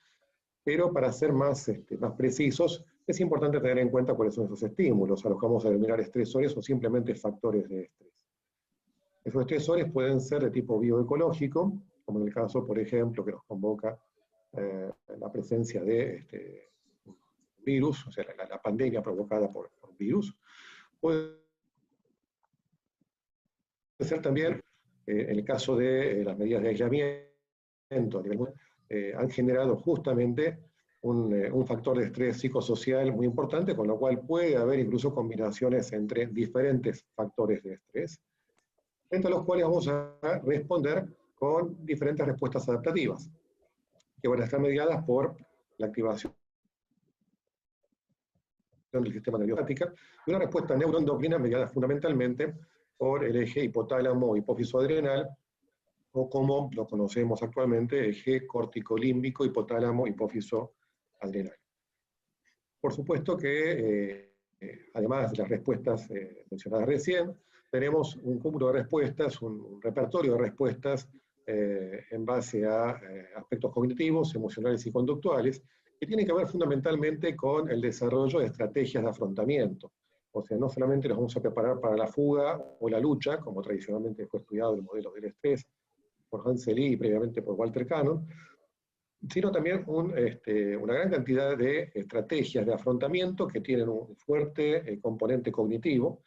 pero para ser más precisos, es importante tener en cuenta cuáles son esos estímulos, a los que vamos a denominar estresores o simplemente factores de estrés. Esos estresores pueden ser de tipo bioecológico, como en el caso, por ejemplo, que nos convoca la presencia de un virus, o sea, la pandemia provocada por un virus. Puede ser también, en el caso de las medidas de aislamiento a nivel mundial, han generado justamente un factor de estrés psicosocial muy importante, con lo cual puede haber incluso combinaciones entre diferentes factores de estrés, frente a los cuales vamos a responder con diferentes respuestas adaptativas, que van a estar mediadas por la activación del sistema nervioso y una respuesta neuroendocrina mediada fundamentalmente por el eje hipotálamo hipófiso adrenal, o como lo conocemos actualmente, eje corticolímbico hipotálamo hipófiso adrenal. Por supuesto que, además de las respuestas mencionadas recién, tenemos un cúmulo de respuestas, un repertorio de respuestas en base a aspectos cognitivos, emocionales y conductuales, que tienen que ver fundamentalmente con el desarrollo de estrategias de afrontamiento. O sea, no solamente nos vamos a preparar para la fuga o la lucha, como tradicionalmente fue estudiado el modelo del estrés por Hansel Lee y previamente por Walter Cannon, sino también una gran cantidad de estrategias de afrontamiento que tienen un fuerte componente cognitivo,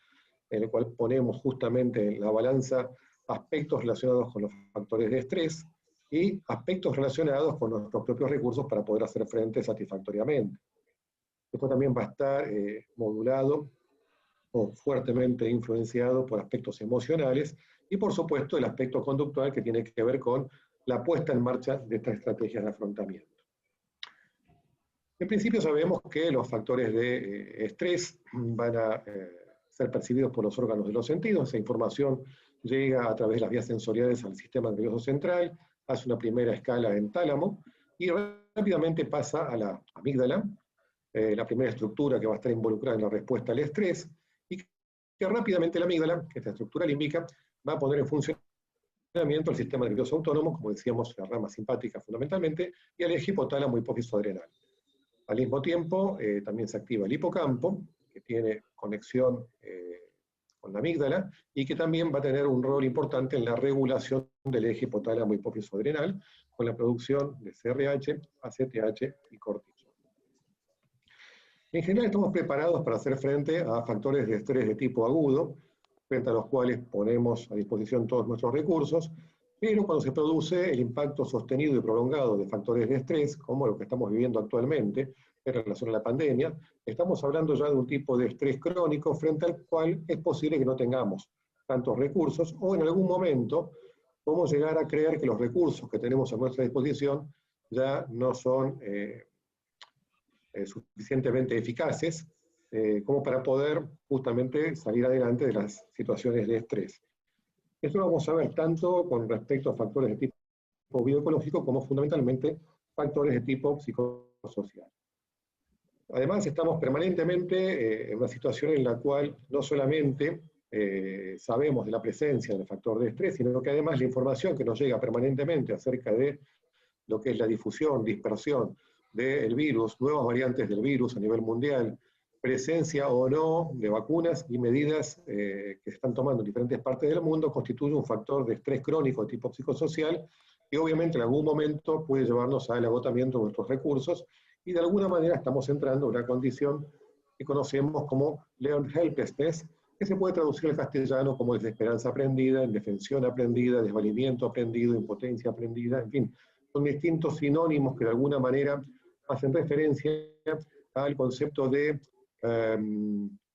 en el cual ponemos justamente en la balanza aspectos relacionados con los factores de estrés y aspectos relacionados con nuestros propios recursos para poder hacer frente satisfactoriamente. Esto también va a estar modulado o fuertemente influenciado por aspectos emocionales y por supuesto el aspecto conductual que tiene que ver con la puesta en marcha de estas estrategias de afrontamiento. En principio sabemos que los factores de estrés van a ser percibidos por los órganos de los sentidos. Esa información llega a través de las vías sensoriales al sistema nervioso central, hace una primera escala en tálamo y rápidamente pasa a la amígdala, la primera estructura que va a estar involucrada en la respuesta al estrés, y que rápidamente la amígdala, que es la estructura límbica, va a poner en funcionamiento el sistema nervioso autónomo, como decíamos, la rama simpática fundamentalmente, y el eje hipotálamo hipófiso adrenal. Al mismo tiempo, también se activa el hipocampo, que tiene conexión con la amígdala, y que también va a tener un rol importante en la regulación del eje hipotálamo hipófiso adrenal, con la producción de CRH, ACTH y cortisol. En general estamos preparados para hacer frente a factores de estrés de tipo agudo, frente a los cuales ponemos a disposición todos nuestros recursos, pero cuando se produce el impacto sostenido y prolongado de factores de estrés, como lo que estamos viviendo actualmente en relación a la pandemia, estamos hablando ya de un tipo de estrés crónico frente al cual es posible que no tengamos tantos recursos, o en algún momento podemos llegar a creer que los recursos que tenemos a nuestra disposición ya no son suficientemente eficaces como para poder justamente salir adelante de las situaciones de estrés. Esto lo vamos a ver tanto con respecto a factores de tipo bioecológico como fundamentalmente factores de tipo psicosocial. Además, estamos permanentemente en una situación en la cual no solamente sabemos de la presencia del factor de estrés, sino que además la información que nos llega permanentemente acerca de lo que es la difusión, dispersión del virus, nuevas variantes del virus a nivel mundial, presencia o no de vacunas y medidas que se están tomando en diferentes partes del mundo, constituye un factor de estrés crónico de tipo psicosocial que obviamente en algún momento puede llevarnos al agotamiento de nuestros recursos y de alguna manera estamos entrando en una condición que conocemos como learned helplessness, que se puede traducir al castellano como desesperanza aprendida, indefensión aprendida, desvalimiento aprendido, impotencia aprendida, en fin, son distintos sinónimos que de alguna manera hacen referencia al concepto de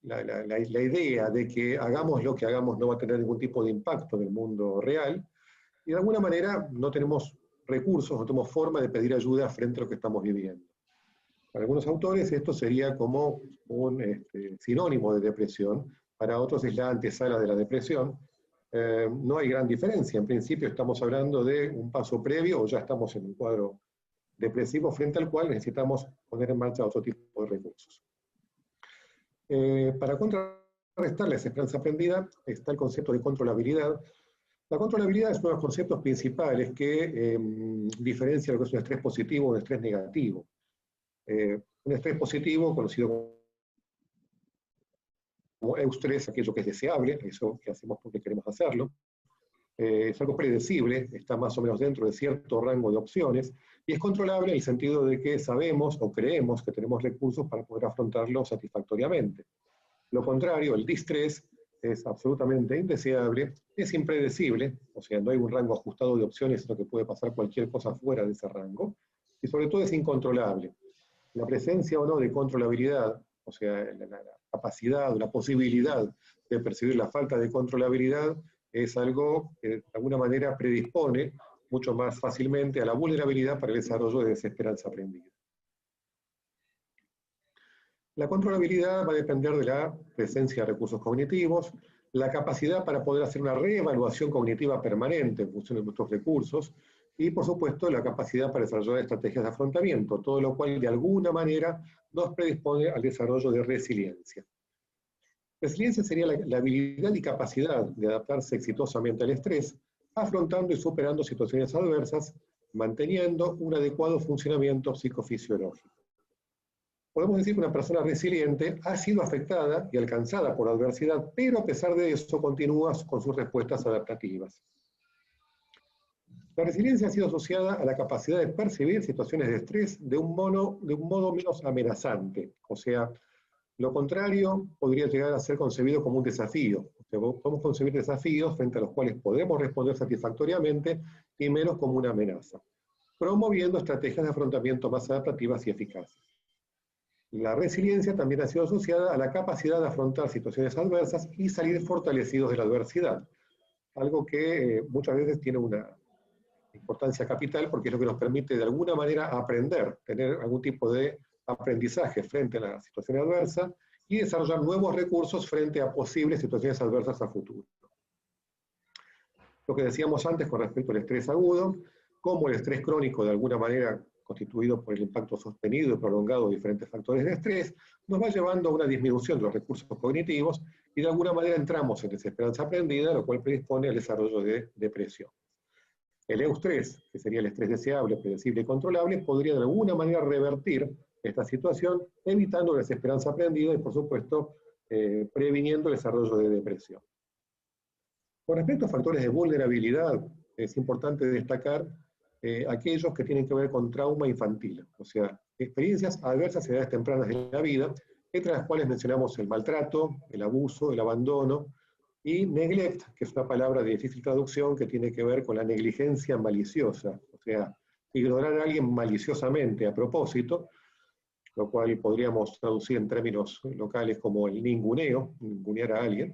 la idea de que hagamos lo que hagamos no va a tener ningún tipo de impacto en el mundo real, y de alguna manera no tenemos recursos, no tenemos forma de pedir ayuda frente a lo que estamos viviendo. Para algunos autores esto sería como un sinónimo de depresión, para otros es la antesala de la depresión. No hay gran diferencia, en principio estamos hablando de un paso previo o ya estamos en un cuadro depresivo frente al cual necesitamos poner en marcha otro tipo de recursos. Para contrarrestar la desesperanza aprendida está el concepto de controlabilidad. La controlabilidad es uno de los conceptos principales que diferencia lo que es un estrés positivo de un estrés negativo. Un estrés positivo, conocido como eustrés, aquello que es deseable, eso que hacemos porque queremos hacerlo, es algo predecible, está más o menos dentro de cierto rango de opciones, y es controlable en el sentido de que sabemos o creemos que tenemos recursos para poder afrontarlo satisfactoriamente. Lo contrario, el distrés, es absolutamente indeseable, es impredecible, o sea, no hay un rango ajustado de opciones, sino que puede pasar cualquier cosa fuera de ese rango, y sobre todo es incontrolable. La presencia o no de controlabilidad, o sea, la capacidad o la posibilidad de percibir la falta de controlabilidad, es algo que de alguna manera predispone mucho más fácilmente a la vulnerabilidad para el desarrollo de desesperanza aprendida. La controlabilidad va a depender de la presencia de recursos cognitivos, la capacidad para poder hacer una reevaluación cognitiva permanente en función de nuestros recursos, y por supuesto la capacidad para desarrollar estrategias de afrontamiento, todo lo cual de alguna manera nos predispone al desarrollo de resiliencia. Resiliencia sería la habilidad y capacidad de adaptarse exitosamente al estrés, afrontando y superando situaciones adversas, manteniendo un adecuado funcionamiento psicofisiológico. Podemos decir que una persona resiliente ha sido afectada y alcanzada por la adversidad, pero a pesar de eso continúa con sus respuestas adaptativas. La resiliencia ha sido asociada a la capacidad de percibir situaciones de estrés de un modo menos amenazante. O sea, lo contrario podría llegar a ser concebido como un desafío. O sea, podemos concebir desafíos frente a los cuales podemos responder satisfactoriamente y menos como una amenaza, promoviendo estrategias de afrontamiento más adaptativas y eficaces. La resiliencia también ha sido asociada a la capacidad de afrontar situaciones adversas y salir fortalecidos de la adversidad, algo que muchas veces tiene una importancia capital porque es lo que nos permite de alguna manera aprender, tener algún tipo de aprendizaje frente a la situación adversa y desarrollar nuevos recursos frente a posibles situaciones adversas a futuro. Lo que decíamos antes con respecto al estrés agudo, como el estrés crónico de alguna manera constituido por el impacto sostenido y prolongado de diferentes factores de estrés, nos va llevando a una disminución de los recursos cognitivos y de alguna manera entramos en desesperanza aprendida, lo cual predispone al desarrollo de depresión. El eustrés, que sería el estrés deseable, predecible y controlable, podría de alguna manera revertir esta situación, evitando la desesperanza aprendida y, por supuesto, previniendo el desarrollo de depresión. Con respecto a factores de vulnerabilidad, es importante destacar aquellos que tienen que ver con trauma infantil, o sea, experiencias adversas a edades tempranas de la vida, entre las cuales mencionamos el maltrato, el abuso, el abandono, y neglect, que es una palabra de difícil traducción que tiene que ver con la negligencia maliciosa, o sea, ignorar a alguien maliciosamente a propósito, lo cual podríamos traducir en términos locales como el ninguneo, ningunear a alguien.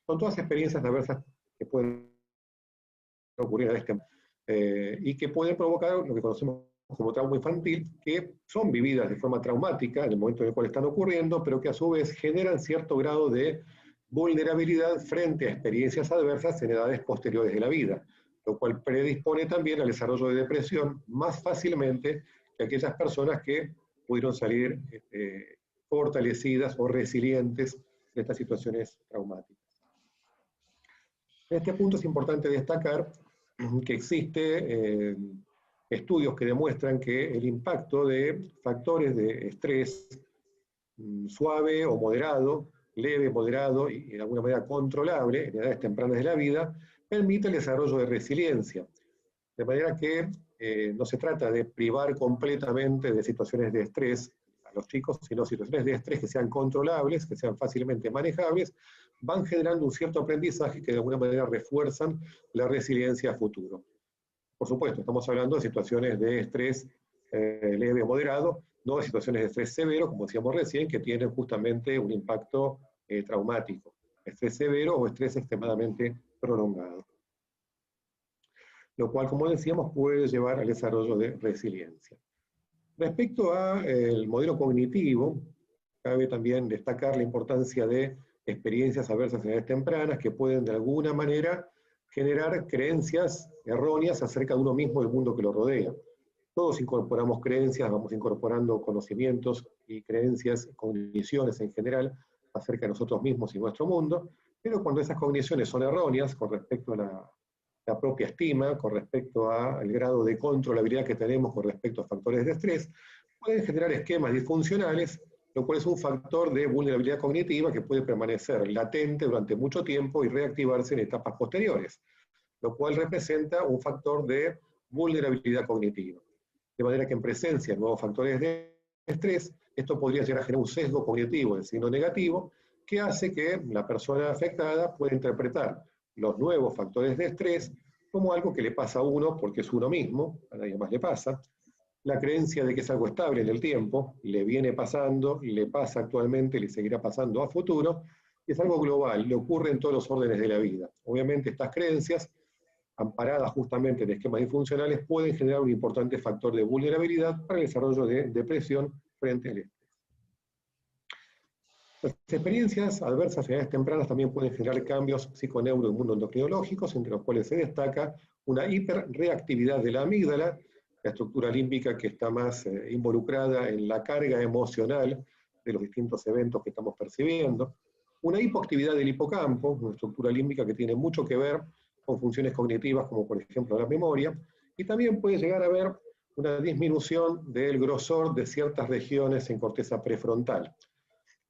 Son todas experiencias adversas que pueden ocurrir a este y que pueden provocar lo que conocemos como trauma infantil, que son vividas de forma traumática en el momento en el cual están ocurriendo, pero que a su vez generan cierto grado de vulnerabilidad frente a experiencias adversas en edades posteriores de la vida, lo cual predispone también al desarrollo de depresión más fácilmente que aquellas personas que pudieron salir fortalecidas o resilientes de estas situaciones traumáticas. En este punto es importante destacar que existe estudios que demuestran que el impacto de factores de estrés suave o moderado, leve, moderado y de alguna manera controlable en edades tempranas de la vida, permite el desarrollo de resiliencia. De manera que no se trata de privar completamente de situaciones de estrés a los chicos, sino situaciones de estrés que sean controlables, que sean fácilmente manejables, van generando un cierto aprendizaje que de alguna manera refuerzan la resiliencia a futuro. Por supuesto, estamos hablando de situaciones de estrés leve o moderado, no de situaciones de estrés severo, como decíamos recién, que tienen justamente un impacto traumático. Estrés severo o estrés extremadamente prolongado. lo cual, como decíamos, puede llevar al desarrollo de resiliencia. Respecto al modelo cognitivo, cabe también destacar la importancia de experiencias adversas en edades tempranas que pueden de alguna manera generar creencias erróneas acerca de uno mismo y del mundo que lo rodea. Todos incorporamos creencias, vamos incorporando conocimientos y creencias, cogniciones en general, acerca de nosotros mismos y nuestro mundo, pero cuando esas cogniciones son erróneas con respecto a la propia estima, con respecto al grado de controlabilidad que tenemos con respecto a factores de estrés, pueden generar esquemas disfuncionales, lo cual es un factor de vulnerabilidad cognitiva que puede permanecer latente durante mucho tiempo y reactivarse en etapas posteriores, lo cual representa un factor de vulnerabilidad cognitiva. De manera que en presencia de nuevos factores de estrés, esto podría llegar a generar un sesgo cognitivo de signo negativo, que hace que la persona afectada pueda interpretar los nuevos factores de estrés como algo que le pasa a uno porque es uno mismo, a nadie más le pasa. La creencia de que es algo estable en el tiempo, le viene pasando, le pasa actualmente, le seguirá pasando a futuro, y es algo global, le ocurre en todos los órdenes de la vida. Obviamente estas creencias, amparadas justamente en esquemas disfuncionales, pueden generar un importante factor de vulnerabilidad para el desarrollo de depresión frente al estrés. Las experiencias adversas en edades tempranas también pueden generar cambios psiconeuroinmunodendocrinológicos, entre los cuales se destaca una hiperreactividad de la amígdala, la estructura límbica que está más involucrada en la carga emocional de los distintos eventos que estamos percibiendo, una hipoactividad del hipocampo, una estructura límbica que tiene mucho que ver con funciones cognitivas como por ejemplo la memoria, y también puede llegar a haber una disminución del grosor de ciertas regiones en corteza prefrontal.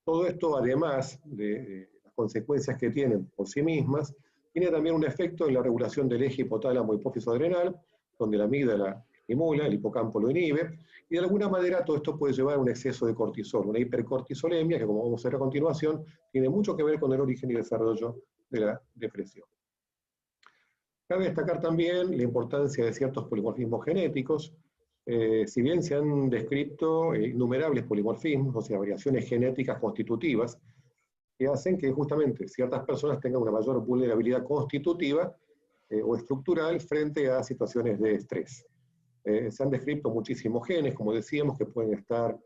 Todo esto, además de las consecuencias que tienen por sí mismas, tiene también un efecto en la regulación del eje hipotálamo hipófiso adrenal, donde la amígdala estimula, el hipocampo lo inhibe, y de alguna manera todo esto puede llevar a un exceso de cortisol, una hipercortisolemia que, como vamos a ver a continuación, tiene mucho que ver con el origen y desarrollo de la depresión. Cabe destacar también la importancia de ciertos polimorfismos genéticos. Si bien se han descrito innumerables polimorfismos, o sea, variaciones genéticas constitutivas, que hacen que justamente ciertas personas tengan una mayor vulnerabilidad constitutiva o estructural frente a situaciones de estrés. Se han descrito muchísimos genes, como decíamos, que pueden estar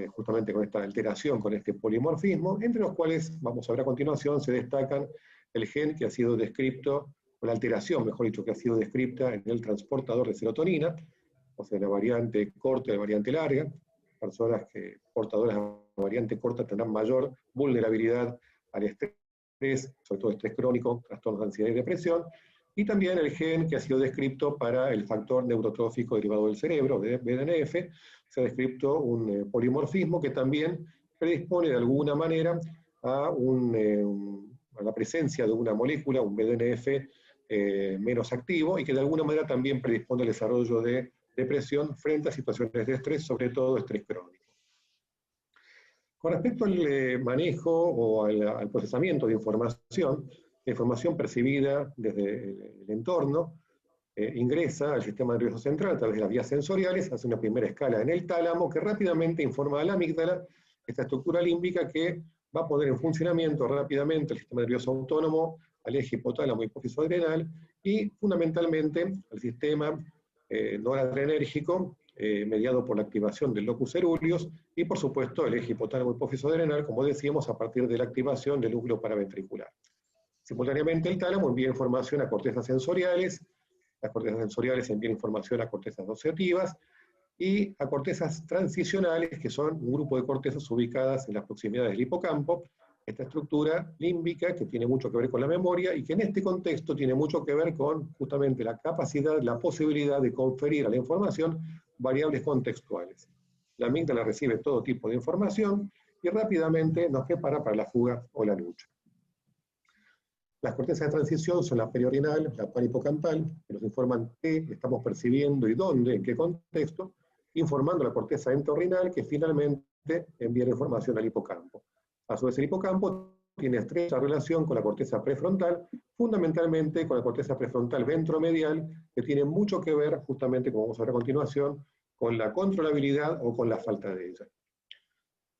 justamente con esta alteración, con este polimorfismo, entre los cuales, vamos a ver a continuación, se destacan el gen que ha sido descrito, o la alteración, mejor dicho, que ha sido descrita en el transportador de serotonina, o sea, la variante corta y la variante larga. Personas que portadoras de la variante corta tendrán mayor vulnerabilidad al estrés, sobre todo estrés crónico, trastornos de ansiedad y depresión, y también el gen que ha sido descrito para el factor neurotrófico derivado del cerebro, de BDNF, se ha descrito un polimorfismo que también predispone de alguna manera a la presencia de una molécula, un BDNF menos activo, y que de alguna manera también predispone al desarrollo de depresión frente a situaciones de estrés, sobre todo estrés crónico. Con respecto al manejo o al procesamiento de información, la información percibida desde el entorno ingresa al sistema nervioso central a través de las vías sensoriales, hace una primera escala en el tálamo que rápidamente informa a la amígdala, esta estructura límbica que va a poner en funcionamiento rápidamente el sistema nervioso autónomo, al eje hipotálamo hipófiso adrenal y fundamentalmente al sistema noradrenérgico, mediado por la activación del locus ceruleus, y por supuesto el eje hipotálamo hipófiso adrenal, como decíamos, a partir de la activación del núcleo paraventricular. Simultáneamente el tálamo envía información a cortezas sensoriales, las cortezas sensoriales envían información a cortezas nociceptivas, y a cortezas transicionales, que son un grupo de cortezas ubicadas en las proximidades del hipocampo, esta estructura límbica que tiene mucho que ver con la memoria y que en este contexto tiene mucho que ver con justamente la capacidad, la posibilidad de conferir a la información variables contextuales. La amígdala recibe todo tipo de información y rápidamente nos prepara para la fuga o la lucha. Las cortezas de transición son la periorrenal, la panhipocampal, que nos informan qué estamos percibiendo y dónde, en qué contexto, informando a la corteza entorrinal que finalmente envía la información al hipocampo. A su vez, el hipocampo tiene estrecha relación con la corteza prefrontal, fundamentalmente con la corteza prefrontal ventromedial, que tiene mucho que ver, justamente, como vamos a ver a continuación, con la controlabilidad o con la falta de ella.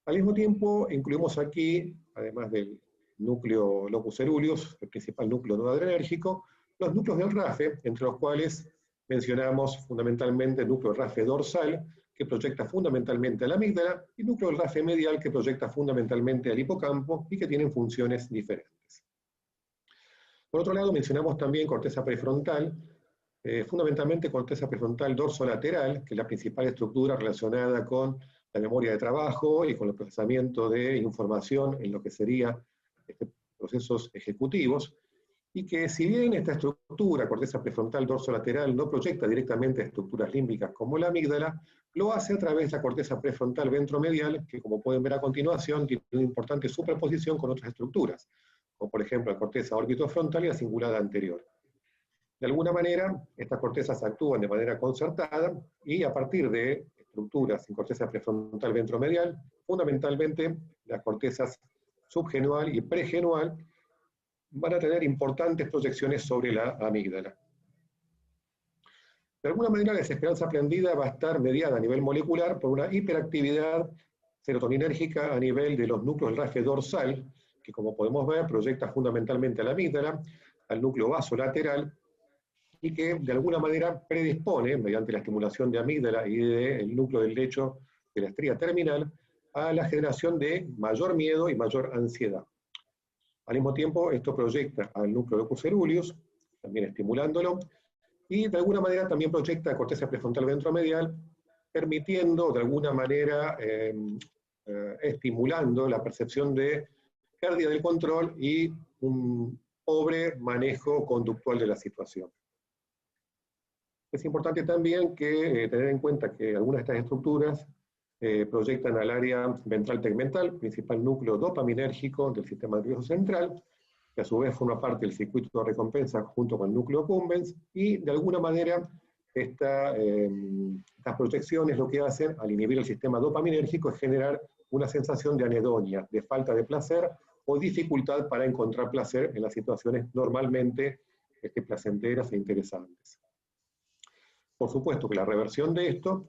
Al mismo tiempo, incluimos aquí, además del núcleo locus ceruleus, el principal núcleo noradrenérgico, los núcleos del RAFE, entre los cuales mencionamos fundamentalmente el núcleo del RAFE dorsal, que proyecta fundamentalmente a la amígdala, y el núcleo del RAFE medial, que proyecta fundamentalmente al hipocampo, y que tienen funciones diferentes. Por otro lado, mencionamos también corteza prefrontal, fundamentalmente corteza prefrontal dorsolateral, que es la principal estructura relacionada con la memoria de trabajo y con el procesamiento de información en lo que serían procesos ejecutivos, y que si bien esta estructura, corteza prefrontal dorsolateral, no proyecta directamente a estructuras límbicas como la amígdala, lo hace a través de la corteza prefrontal ventromedial, que como pueden ver a continuación, tiene una importante superposición con otras estructuras, como por ejemplo la corteza orbitofrontal y la cingulada anterior. De alguna manera, estas cortezas actúan de manera concertada, y a partir de estructuras en corteza prefrontal ventromedial, fundamentalmente las cortezas subgenual y pregenual, van a tener importantes proyecciones sobre la amígdala. De alguna manera, la desesperanza aprendida va a estar mediada a nivel molecular por una hiperactividad serotoninérgica a nivel de los núcleos del RAFE dorsal, que como podemos ver, proyecta fundamentalmente a la amígdala, al núcleo basolateral, y que de alguna manera predispone, mediante la estimulación de amígdala y del núcleo del lecho de la estría terminal, a la generación de mayor miedo y mayor ansiedad. Al mismo tiempo, esto proyecta al núcleo locus ceruleus, también estimulándolo, y de alguna manera también proyecta a corteza prefrontal ventromedial, permitiendo de alguna manera, estimulando la percepción de pérdida del control y un pobre manejo conductual de la situación. Es importante también que tener en cuenta que algunas de estas estructuras proyectan al área ventral tegmental, principal núcleo dopaminérgico del sistema nervioso central, que a su vez forma parte del circuito de recompensa junto con el núcleo accumbens, y de alguna manera estas proyecciones lo que hacen al inhibir el sistema dopaminérgico es generar una sensación de anedonia, de falta de placer o dificultad para encontrar placer en las situaciones normalmente placenteras e interesantes. Por supuesto que la reversión de esto,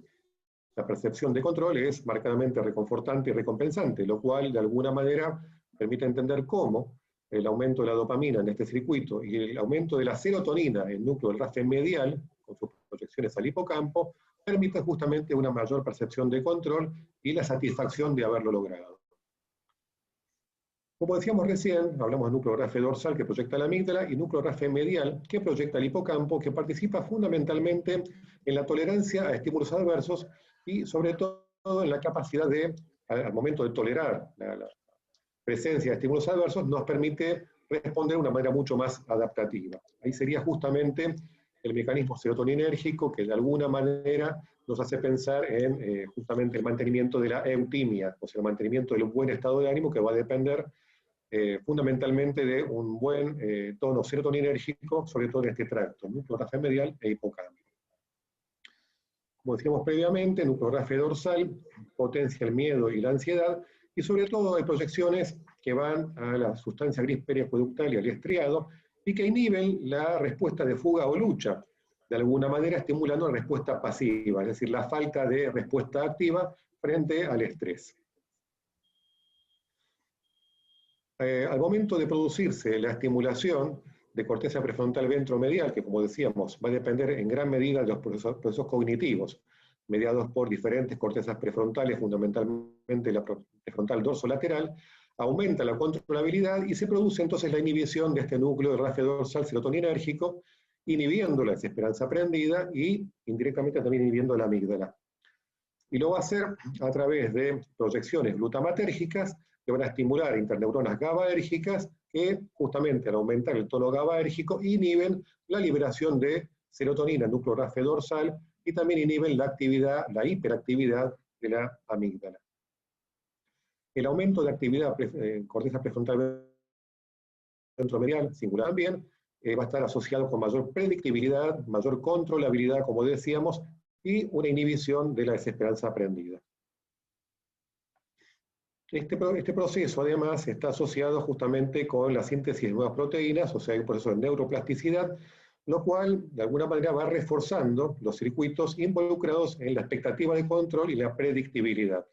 la percepción de control, es marcadamente reconfortante y recompensante, lo cual de alguna manera permite entender cómo el aumento de la dopamina en este circuito y el aumento de la serotonina en el núcleo del RAFE medial, con sus proyecciones al hipocampo, permite justamente una mayor percepción de control y la satisfacción de haberlo logrado. Como decíamos recién, hablamos del núcleo RAFE dorsal que proyecta la amígdala y núcleo RAFE medial que proyecta el hipocampo, que participa fundamentalmente en la tolerancia a estímulos adversos y sobre todo en la capacidad de, al momento de tolerar la presencia de estímulos adversos, nos permite responder de una manera mucho más adaptativa. Ahí sería justamente el mecanismo serotoninérgico que de alguna manera nos hace pensar en justamente el mantenimiento de la eutimia, o sea, el mantenimiento del buen estado de ánimo, que va a depender fundamentalmente de un buen tono serotoninérgico, sobre todo en este tracto, núcleo RAFE medial e hipocampo. Como decíamos previamente, el núcleo RAFE dorsal potencia el miedo y la ansiedad, y sobre todo hay proyecciones que van a la sustancia gris periacueductal y al estriado, y que inhiben la respuesta de fuga o lucha, de alguna manera estimulando la respuesta pasiva, es decir, la falta de respuesta activa frente al estrés. Al momento de producirse la estimulación de corteza prefrontal ventromedial, que como decíamos va a depender en gran medida de los procesos cognitivos, mediados por diferentes cortezas prefrontales, fundamentalmente la prefrontal dorsolateral, aumenta la controlabilidad y se produce entonces la inhibición de este núcleo de RAFE dorsal serotoninérgico, inhibiendo la desesperanza aprendida y indirectamente también inhibiendo la amígdala. Y lo va a hacer a través de proyecciones glutamatérgicas que van a estimular interneuronas GABAérgicas que justamente al aumentar el tono GABAérgico inhiben la liberación de serotonina en el núcleo RAFE dorsal y también inhiben la actividad, la hiperactividad de la amígdala. El aumento de actividad corteza prefrontal ventromedial, singular también, va a estar asociado con mayor predictibilidad, mayor controlabilidad, como decíamos, y una inhibición de la desesperanza aprendida. Este proceso, además, está asociado justamente con la síntesis de nuevas proteínas, o sea, hay un proceso de neuroplasticidad, lo cual, de alguna manera, va reforzando los circuitos involucrados en la expectativa de control y la predictibilidad.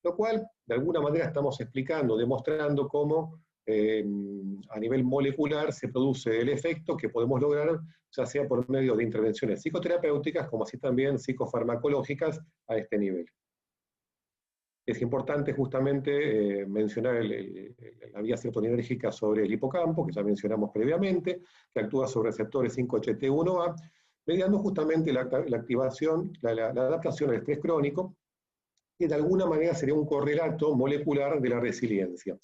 Lo cual, de alguna manera, estamos explicando, demostrando cómo a nivel molecular se produce el efecto que podemos lograr, ya sea por medio de intervenciones psicoterapéuticas, como así también psicofarmacológicas a este nivel. Es importante justamente mencionar la vía serotoninérgica sobre el hipocampo, que ya mencionamos previamente, que actúa sobre receptores 5-HT1A, mediando justamente la activación, la adaptación al estrés crónico, que de alguna manera sería un correlato molecular de la resiliencia.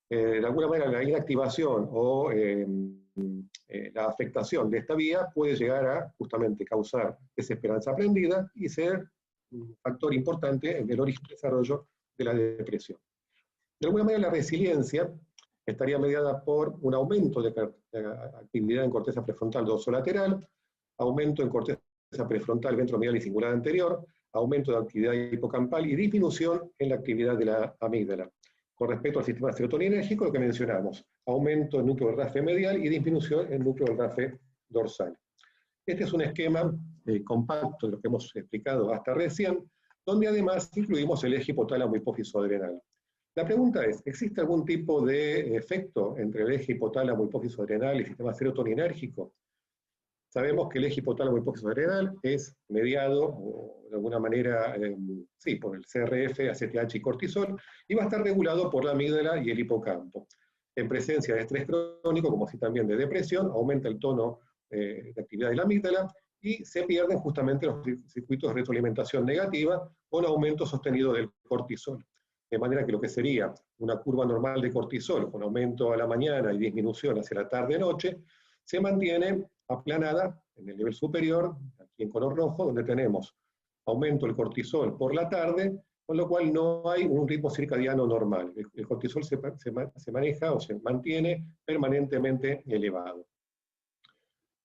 De alguna manera la inactivación o la afectación de esta vía puede llegar a justamente causar desesperanza aprendida y ser un factor importante en el origen y desarrollo de la depresión. De alguna manera la resiliencia estaría mediada por un aumento de actividad en corteza prefrontal dorsolateral, aumento en corteza prefrontal ventromedial y cingulada anterior, aumento de actividad hipocampal y disminución en la actividad de la amígdala. Con respecto al sistema serotoninérgico, lo que mencionamos, aumento en núcleo del RAFE medial y disminución en núcleo del RAFE dorsal. Este es un esquema compacto de lo que hemos explicado hasta recién, donde además incluimos el eje hipotálamo hipófiso adrenal. La pregunta es, ¿existe algún tipo de efecto entre el eje hipotálamo hipófiso adrenal y el sistema serotoninérgico? Sabemos que el eje hipotálamo hipófiso adrenal es mediado, o de alguna manera, sí, por el CRF, ACTH y cortisol, y va a estar regulado por la amígdala y el hipocampo. En presencia de estrés crónico, como así también de depresión, aumenta el tono de actividad de la amígdala, y se pierden justamente los circuitos de retroalimentación negativa con aumento sostenido del cortisol. De manera que lo que sería una curva normal de cortisol, con aumento a la mañana y disminución hacia la tarde-noche, se mantiene aplanada en el nivel superior, aquí en color rojo, donde tenemos aumento del cortisol por la tarde, con lo cual no hay un ritmo circadiano normal. El cortisol se maneja o se mantiene permanentemente elevado.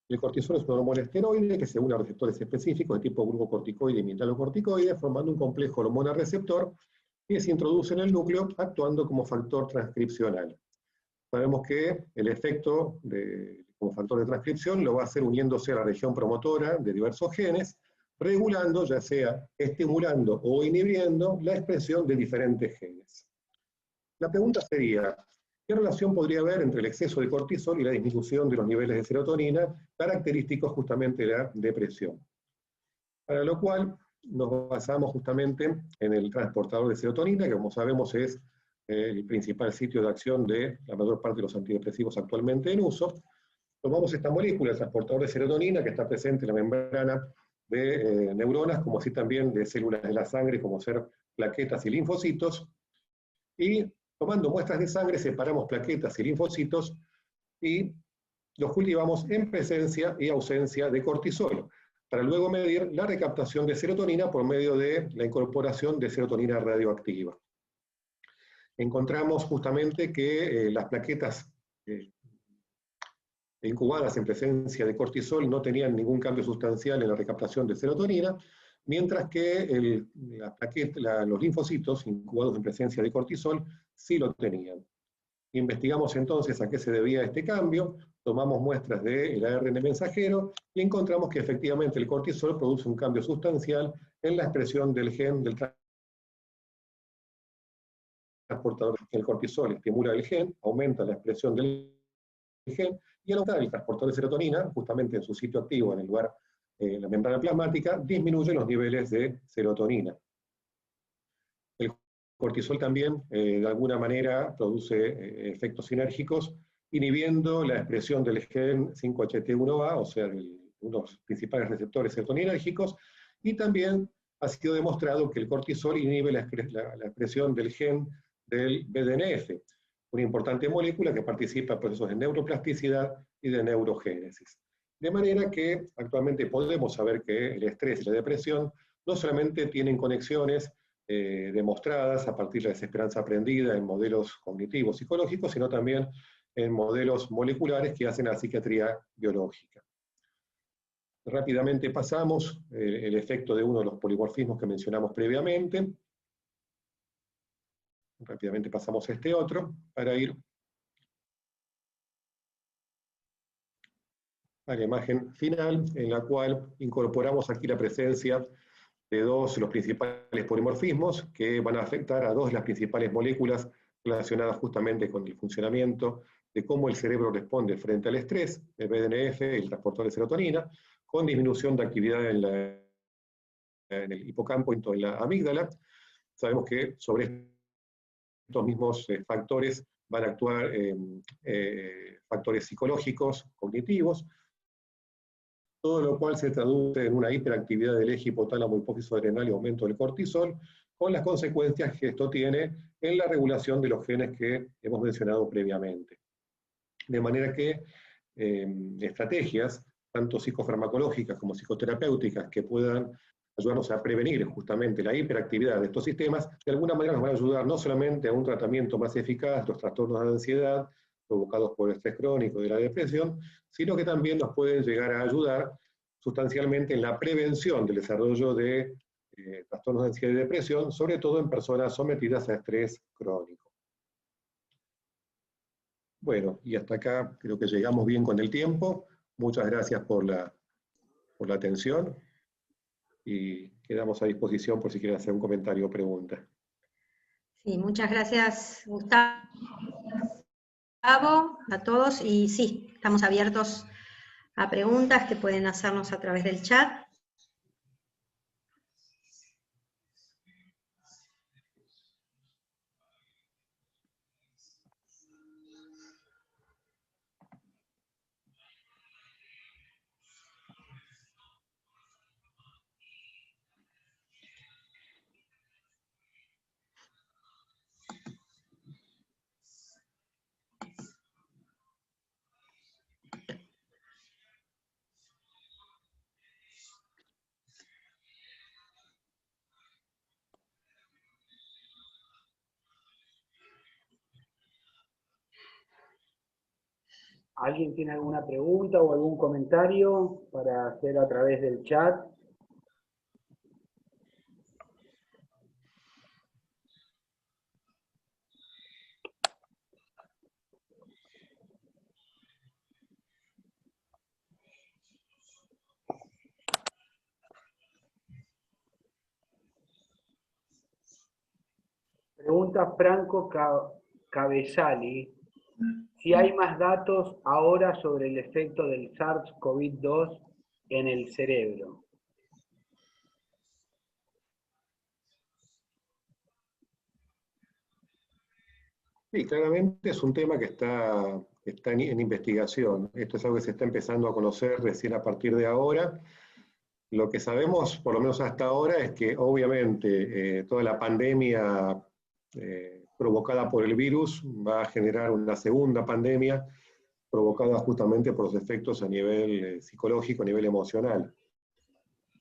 El cortisol es una hormona esteroide que se une a receptores específicos de tipo glucocorticoide y mineralocorticoide, formando un complejo hormona-receptor que se introduce en el núcleo actuando como factor transcripcional. Sabemos que el efecto como factor de transcripción lo va a hacer uniéndose a la región promotora de diversos genes, regulando, ya sea estimulando o inhibiendo, la expresión de diferentes genes. La pregunta sería, ¿qué relación podría haber entre el exceso de cortisol y la disminución de los niveles de serotonina, característicos justamente de la depresión? Para lo cual nos basamos justamente en el transportador de serotonina, que como sabemos es el principal sitio de acción de la mayor parte de los antidepresivos actualmente en uso. Tomamos esta molécula, el transportador de serotonina, que está presente en la membrana de neuronas, como así también de células de la sangre, como ser plaquetas y linfocitos, y tomando muestras de sangre separamos plaquetas y linfocitos y los cultivamos en presencia y ausencia de cortisol, para luego medir la recaptación de serotonina por medio de la incorporación de serotonina radioactiva. Encontramos justamente que las plaquetas incubadas en presencia de cortisol no tenían ningún cambio sustancial en la recaptación de serotonina, mientras que los linfocitos incubados en presencia de cortisol sí lo tenían. Investigamos entonces a qué se debía este cambio, tomamos muestras del ARN mensajero y encontramos que efectivamente el cortisol produce un cambio sustancial en la expresión del gen del transportador. El cortisol estimula el gen, aumenta la expresión del gen, y al aumentar el transportador de serotonina, justamente en su sitio activo, en el lugar la membrana plasmática, disminuye los niveles de serotonina. El cortisol también, de alguna manera, produce efectos sinérgicos, inhibiendo la expresión del gen 5-HT1A, o sea, uno de los principales receptores serotoninérgicos, y también ha sido demostrado que el cortisol inhibe la expresión del gen del BDNF, una importante molécula que participa en procesos de neuroplasticidad y de neurogénesis. De manera que actualmente podemos saber que el estrés y la depresión no solamente tienen conexiones demostradas a partir de la desesperanza aprendida en modelos cognitivos psicológicos, sino también en modelos moleculares que hacen la psiquiatría biológica. Rápidamente pasamos el efecto de uno de los polimorfismos que mencionamos previamente. Rápidamente pasamos a este otro, para ir a la imagen final, en la cual incorporamos aquí la presencia de los principales polimorfismos, que van a afectar a dos de las principales moléculas relacionadas justamente con el funcionamiento de cómo el cerebro responde frente al estrés, el BDNF, el transportador de serotonina, con disminución de actividad en el hipocampo y en la amígdala. Sabemos que sobre estos mismos factores van a actuar factores psicológicos, cognitivos, todo lo cual se traduce en una hiperactividad del eje hipotálamo hipófiso adrenal y aumento del cortisol, con las consecuencias que esto tiene en la regulación de los genes que hemos mencionado previamente. De manera que estrategias, tanto psicofarmacológicas como psicoterapéuticas, que puedan ayudarnos a prevenir justamente la hiperactividad de estos sistemas, de alguna manera nos van a ayudar no solamente a un tratamiento más eficaz de los trastornos de ansiedad provocados por el estrés crónico y de la depresión, sino que también nos pueden llegar a ayudar sustancialmente en la prevención del desarrollo de trastornos de ansiedad y depresión, sobre todo en personas sometidas a estrés crónico. Bueno, y hasta acá creo que llegamos bien con el tiempo. Muchas gracias por la atención y quedamos a disposición por si quieren hacer un comentario o pregunta. Sí, muchas gracias, Gustavo, a todos, y sí, estamos abiertos a preguntas que pueden hacernos a través del chat. ¿Alguien tiene alguna pregunta o algún comentario para hacer a través del chat? Pregunta Franco Cabezali. Si hay más datos ahora sobre el efecto del SARS-CoV-2 en el cerebro. Sí, claramente es un tema que está en investigación. Esto es algo que se está empezando a conocer recién a partir de ahora. Lo que sabemos, por lo menos hasta ahora, es que obviamente toda la pandemia provocada por el virus va a generar una segunda pandemia provocada justamente por los efectos a nivel psicológico, a nivel emocional.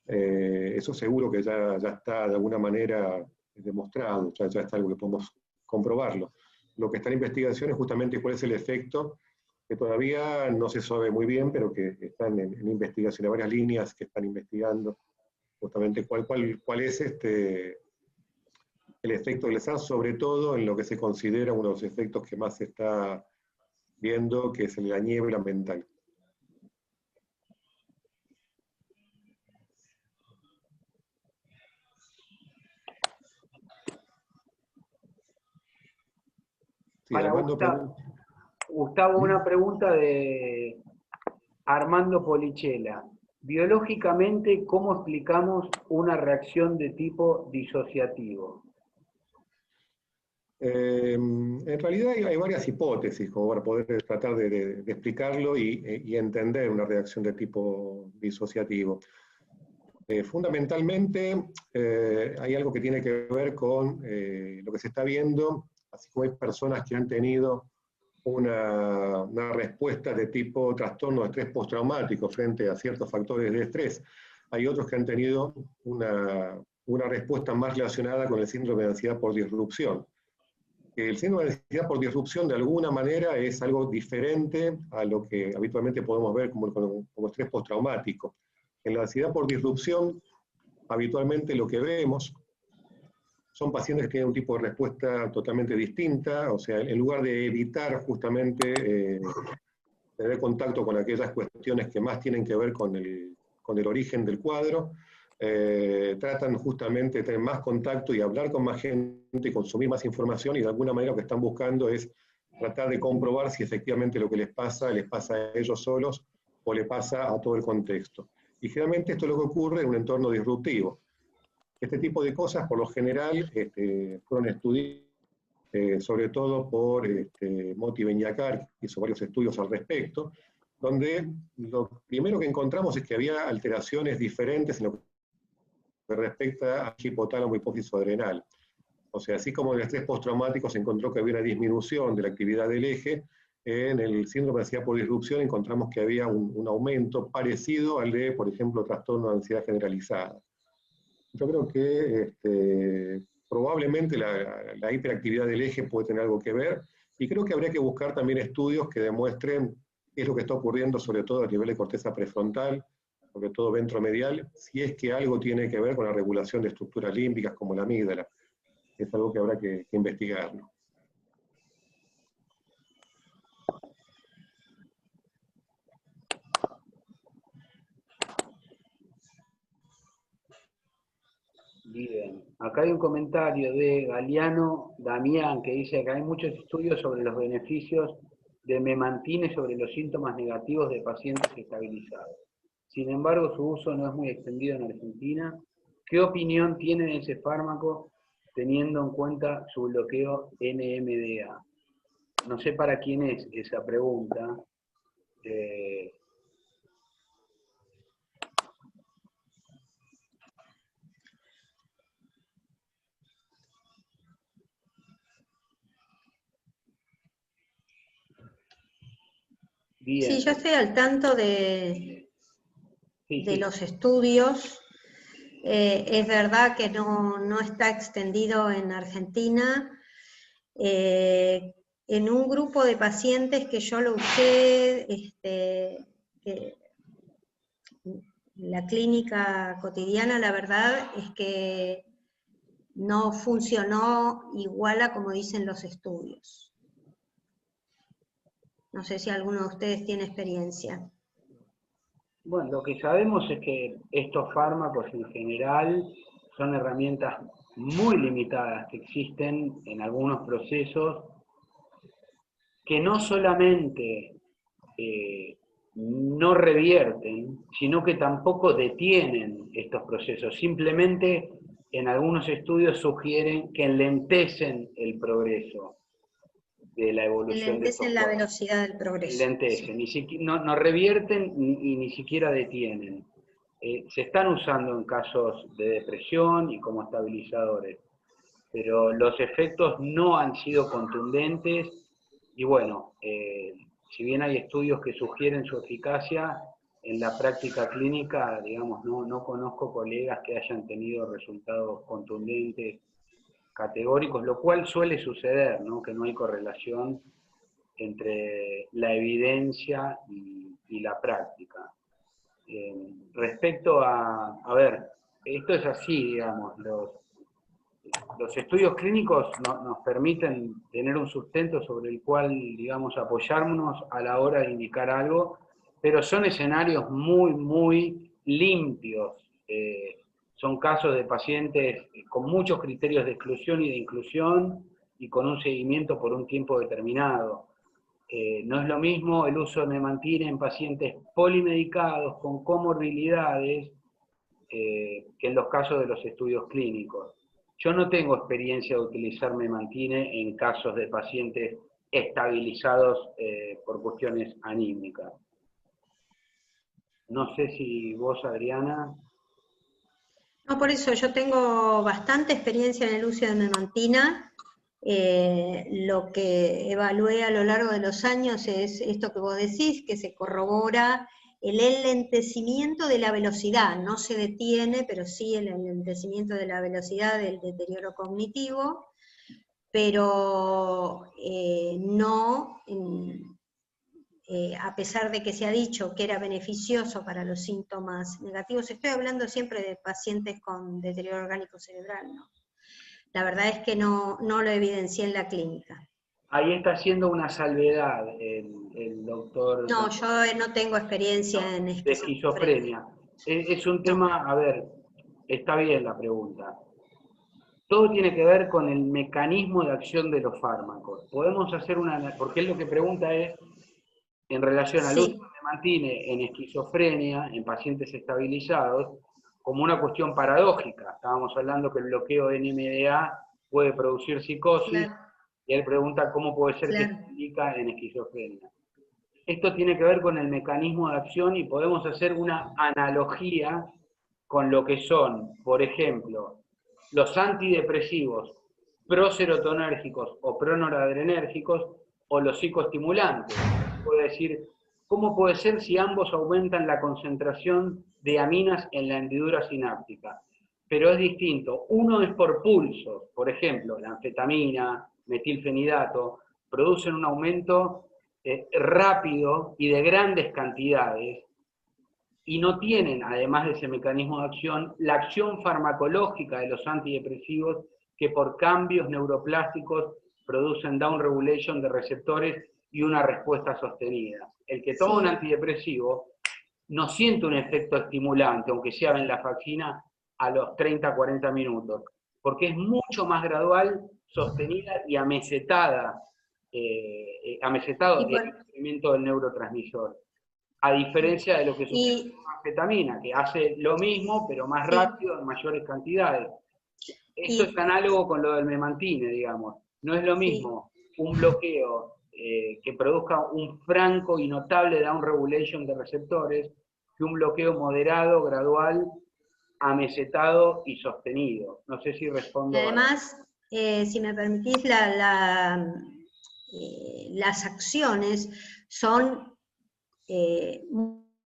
Eso seguro que ya está de alguna manera demostrado, ya está algo que podemos comprobarlo. Lo que está en investigación es justamente cuál es el efecto, que todavía no se sabe muy bien, pero que están en investigación. Hay varias líneas que están investigando justamente cuál es el efecto del SARS, sobre todo en lo que se considera uno de los efectos que más se está viendo, que es la niebla mental. Sí, Para Gustavo, una pregunta de Armando Polichela. Biológicamente, ¿cómo explicamos una reacción de tipo disociativo? En realidad hay varias hipótesis como para poder tratar de explicarlo y entender una reacción de tipo disociativo. Fundamentalmente hay algo que tiene que ver con lo que se está viendo, así como hay personas que han tenido una respuesta de tipo trastorno de estrés postraumático frente a ciertos factores de estrés. Hay otros que han tenido una respuesta más relacionada con el síndrome de ansiedad por disrupción. El síndrome de ansiedad por disrupción de alguna manera es algo diferente a lo que habitualmente podemos ver como estrés postraumático. En la ansiedad por disrupción, habitualmente lo que vemos son pacientes que tienen un tipo de respuesta totalmente distinta, o sea, en lugar de evitar justamente tener contacto con aquellas cuestiones que más tienen que ver con el origen del cuadro, tratan justamente de tener más contacto y hablar con más gente y consumir más información, y de alguna manera lo que están buscando es tratar de comprobar si efectivamente lo que les pasa a ellos solos o le pasa a todo el contexto. Y generalmente esto es lo que ocurre en un entorno disruptivo. Este tipo de cosas, por lo general, fueron estudiadas sobre todo por Moti Beñacar, que hizo varios estudios al respecto, donde lo primero que encontramos es que había alteraciones diferentes en lo que respecta a hipotálamo hipófisis adrenal. O sea, así como en el estrés postraumático se encontró que había una disminución de la actividad del eje, en el síndrome de ansiedad por disrupción encontramos que había un aumento parecido al de, por ejemplo, trastorno de ansiedad generalizada. Yo creo que probablemente la hiperactividad del eje puede tener algo que ver, y creo que habría que buscar también estudios que demuestren qué es lo que está ocurriendo, sobre todo a nivel de corteza prefrontal, sobre todo ventromedial, si es que algo tiene que ver con la regulación de estructuras límbicas como la amígdala. Es algo que habrá que investigarlo. Bien, acá hay un comentario de Galeano Damián que dice que hay muchos estudios sobre los beneficios de memantine sobre los síntomas negativos de pacientes estabilizados. Sin embargo, su uso no es muy extendido en Argentina. ¿Qué opinión tiene de ese fármaco teniendo en cuenta su bloqueo NMDA? No sé para quién es esa pregunta. Bien. Sí, yo estoy al tanto de los estudios. Es verdad que no está extendido en Argentina. En un grupo de pacientes que yo lo usé, la clínica cotidiana, la verdad es que no funcionó igual a como dicen los estudios. No sé si alguno de ustedes tiene experiencia. Bueno, lo que sabemos es que estos fármacos en general son herramientas muy limitadas que existen en algunos procesos que no solamente no revierten, sino que tampoco detienen estos procesos. Simplemente en algunos estudios sugieren que enlentecen el progreso de la evolución de estos Enlentecen la velocidad del progreso. enlentecen, no revierten y ni siquiera detienen. Se están usando en casos de depresión y como estabilizadores, pero los efectos no han sido contundentes y bueno, si bien hay estudios que sugieren su eficacia, en la práctica clínica, digamos, no conozco colegas que hayan tenido resultados contundentes, categóricos, lo cual suele suceder, ¿no? Que no hay correlación entre la evidencia y la práctica. Respecto a ver, esto es así, digamos, los estudios clínicos nos permiten tener un sustento sobre el cual, digamos, apoyarnos a la hora de indicar algo, pero son escenarios muy, muy limpios. Son casos de pacientes con muchos criterios de exclusión y de inclusión y con un seguimiento por un tiempo determinado. No es lo mismo el uso de memantine en pacientes polimedicados con comorbilidades que en los casos de los estudios clínicos. Yo no tengo experiencia de utilizar memantine en casos de pacientes estabilizados por cuestiones anímicas. No sé si vos, Adriana. No, por eso yo tengo bastante experiencia en el uso de memantina. Lo que evalué a lo largo de los años es esto que vos decís, que se corrobora el enlentecimiento de la velocidad, no se detiene, pero sí el enlentecimiento de la velocidad del deterioro cognitivo, pero no, a pesar de que se ha dicho que era beneficioso para los síntomas negativos, estoy hablando siempre de pacientes con deterioro orgánico cerebral, ¿no? La verdad es que no lo evidencié en la clínica. Ahí está haciendo una salvedad el doctor. No, yo no tengo experiencia en esquizofrenia. Es un tema, a ver, está bien la pregunta. Todo tiene que ver con el mecanismo de acción de los fármacos. Podemos hacer porque él lo que pregunta es, en relación al uso de memantina en esquizofrenia, en pacientes estabilizados, como una cuestión paradójica. Estábamos hablando que el bloqueo de NMDA puede producir psicosis, y él pregunta cómo puede ser que se indica en esquizofrenia. Esto tiene que ver con el mecanismo de acción y podemos hacer una analogía con lo que son, por ejemplo, los antidepresivos proserotonérgicos o pronoradrenérgicos o los psicoestimulantes. Puede decir, ¿cómo puede ser si ambos aumentan la concentración de aminas en la hendidura sináptica? Pero es distinto. Uno es por pulsos, por ejemplo, la anfetamina, metilfenidato, producen un aumento rápido y de grandes cantidades, y no tienen, además de ese mecanismo de acción, la acción farmacológica de los antidepresivos que por cambios neuroplásticos producen downregulation de receptores y una respuesta sostenida. El que toma un antidepresivo no siente un efecto estimulante, aunque sea venlafaxina, a los 30-40 minutos, porque es mucho más gradual, sostenida y amesetado el incremento del neurotransmisor. A diferencia de lo que sucede con la anfetamina, que hace lo mismo, pero más rápido, en mayores cantidades. Esto es análogo con lo del memantine, digamos. No es lo mismo un bloqueo que produzca un franco y notable downregulation de receptores que un bloqueo moderado, gradual, amesetado y sostenido. No sé si respondo. Además, si me permitís, las acciones son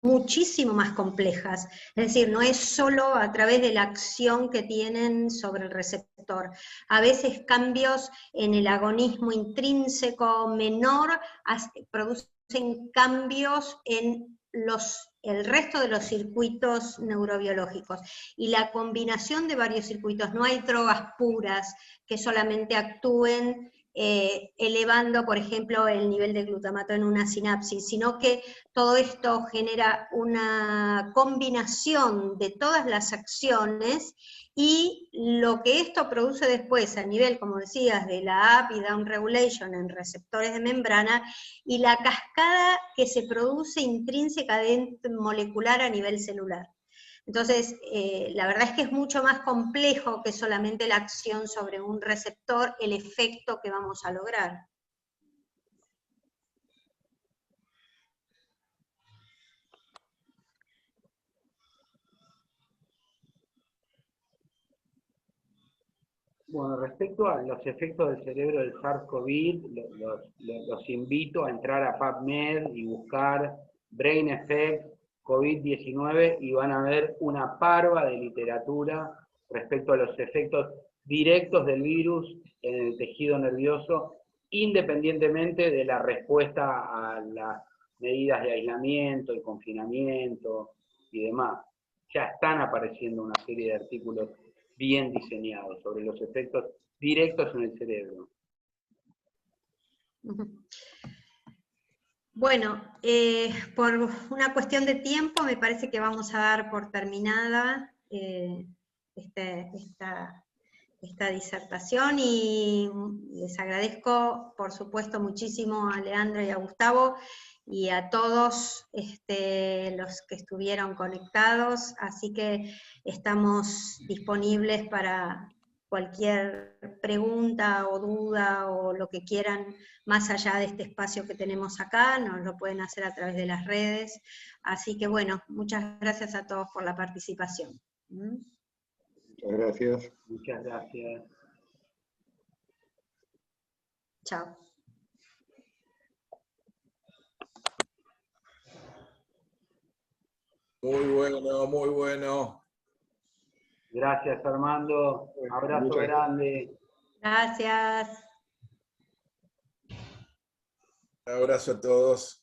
muchísimo más complejas. Es decir, no es solo a través de la acción que tienen sobre el receptor. A veces cambios en el agonismo intrínseco menor producen cambios en el resto de los circuitos neurobiológicos. Y la combinación de varios circuitos, no hay drogas puras que solamente actúen elevando, por ejemplo, el nivel de glutamato en una sinapsis, sino que todo esto genera una combinación de todas las acciones, y lo que esto produce después a nivel, como decías, de la up y down regulation en receptores de membrana, y la cascada que se produce intrínseca molecular a nivel celular. Entonces, la verdad es que es mucho más complejo que solamente la acción sobre un receptor, el efecto que vamos a lograr. Bueno, respecto a los efectos del cerebro del SARS-CoV, los invito a entrar a PubMed y buscar Brain Effect COVID-19 y van a ver una parva de literatura respecto a los efectos directos del virus en el tejido nervioso, independientemente de la respuesta a las medidas de aislamiento, el confinamiento y demás. Ya están apareciendo una serie de artículos bien diseñados sobre los efectos directos en el cerebro. Bueno, por una cuestión de tiempo me parece que vamos a dar por terminada esta disertación, y les agradezco por supuesto muchísimo a Leandro y a Gustavo y a todos los que estuvieron conectados, así que estamos disponibles para cualquier pregunta o duda o lo que quieran, más allá de este espacio que tenemos acá, nos lo pueden hacer a través de las redes. Así que bueno, muchas gracias a todos por la participación. Muchas gracias. Muchas gracias. Chao. Muy bueno, muy bueno. Gracias, Armando. Abrazo grande. Gracias. Un abrazo a todos.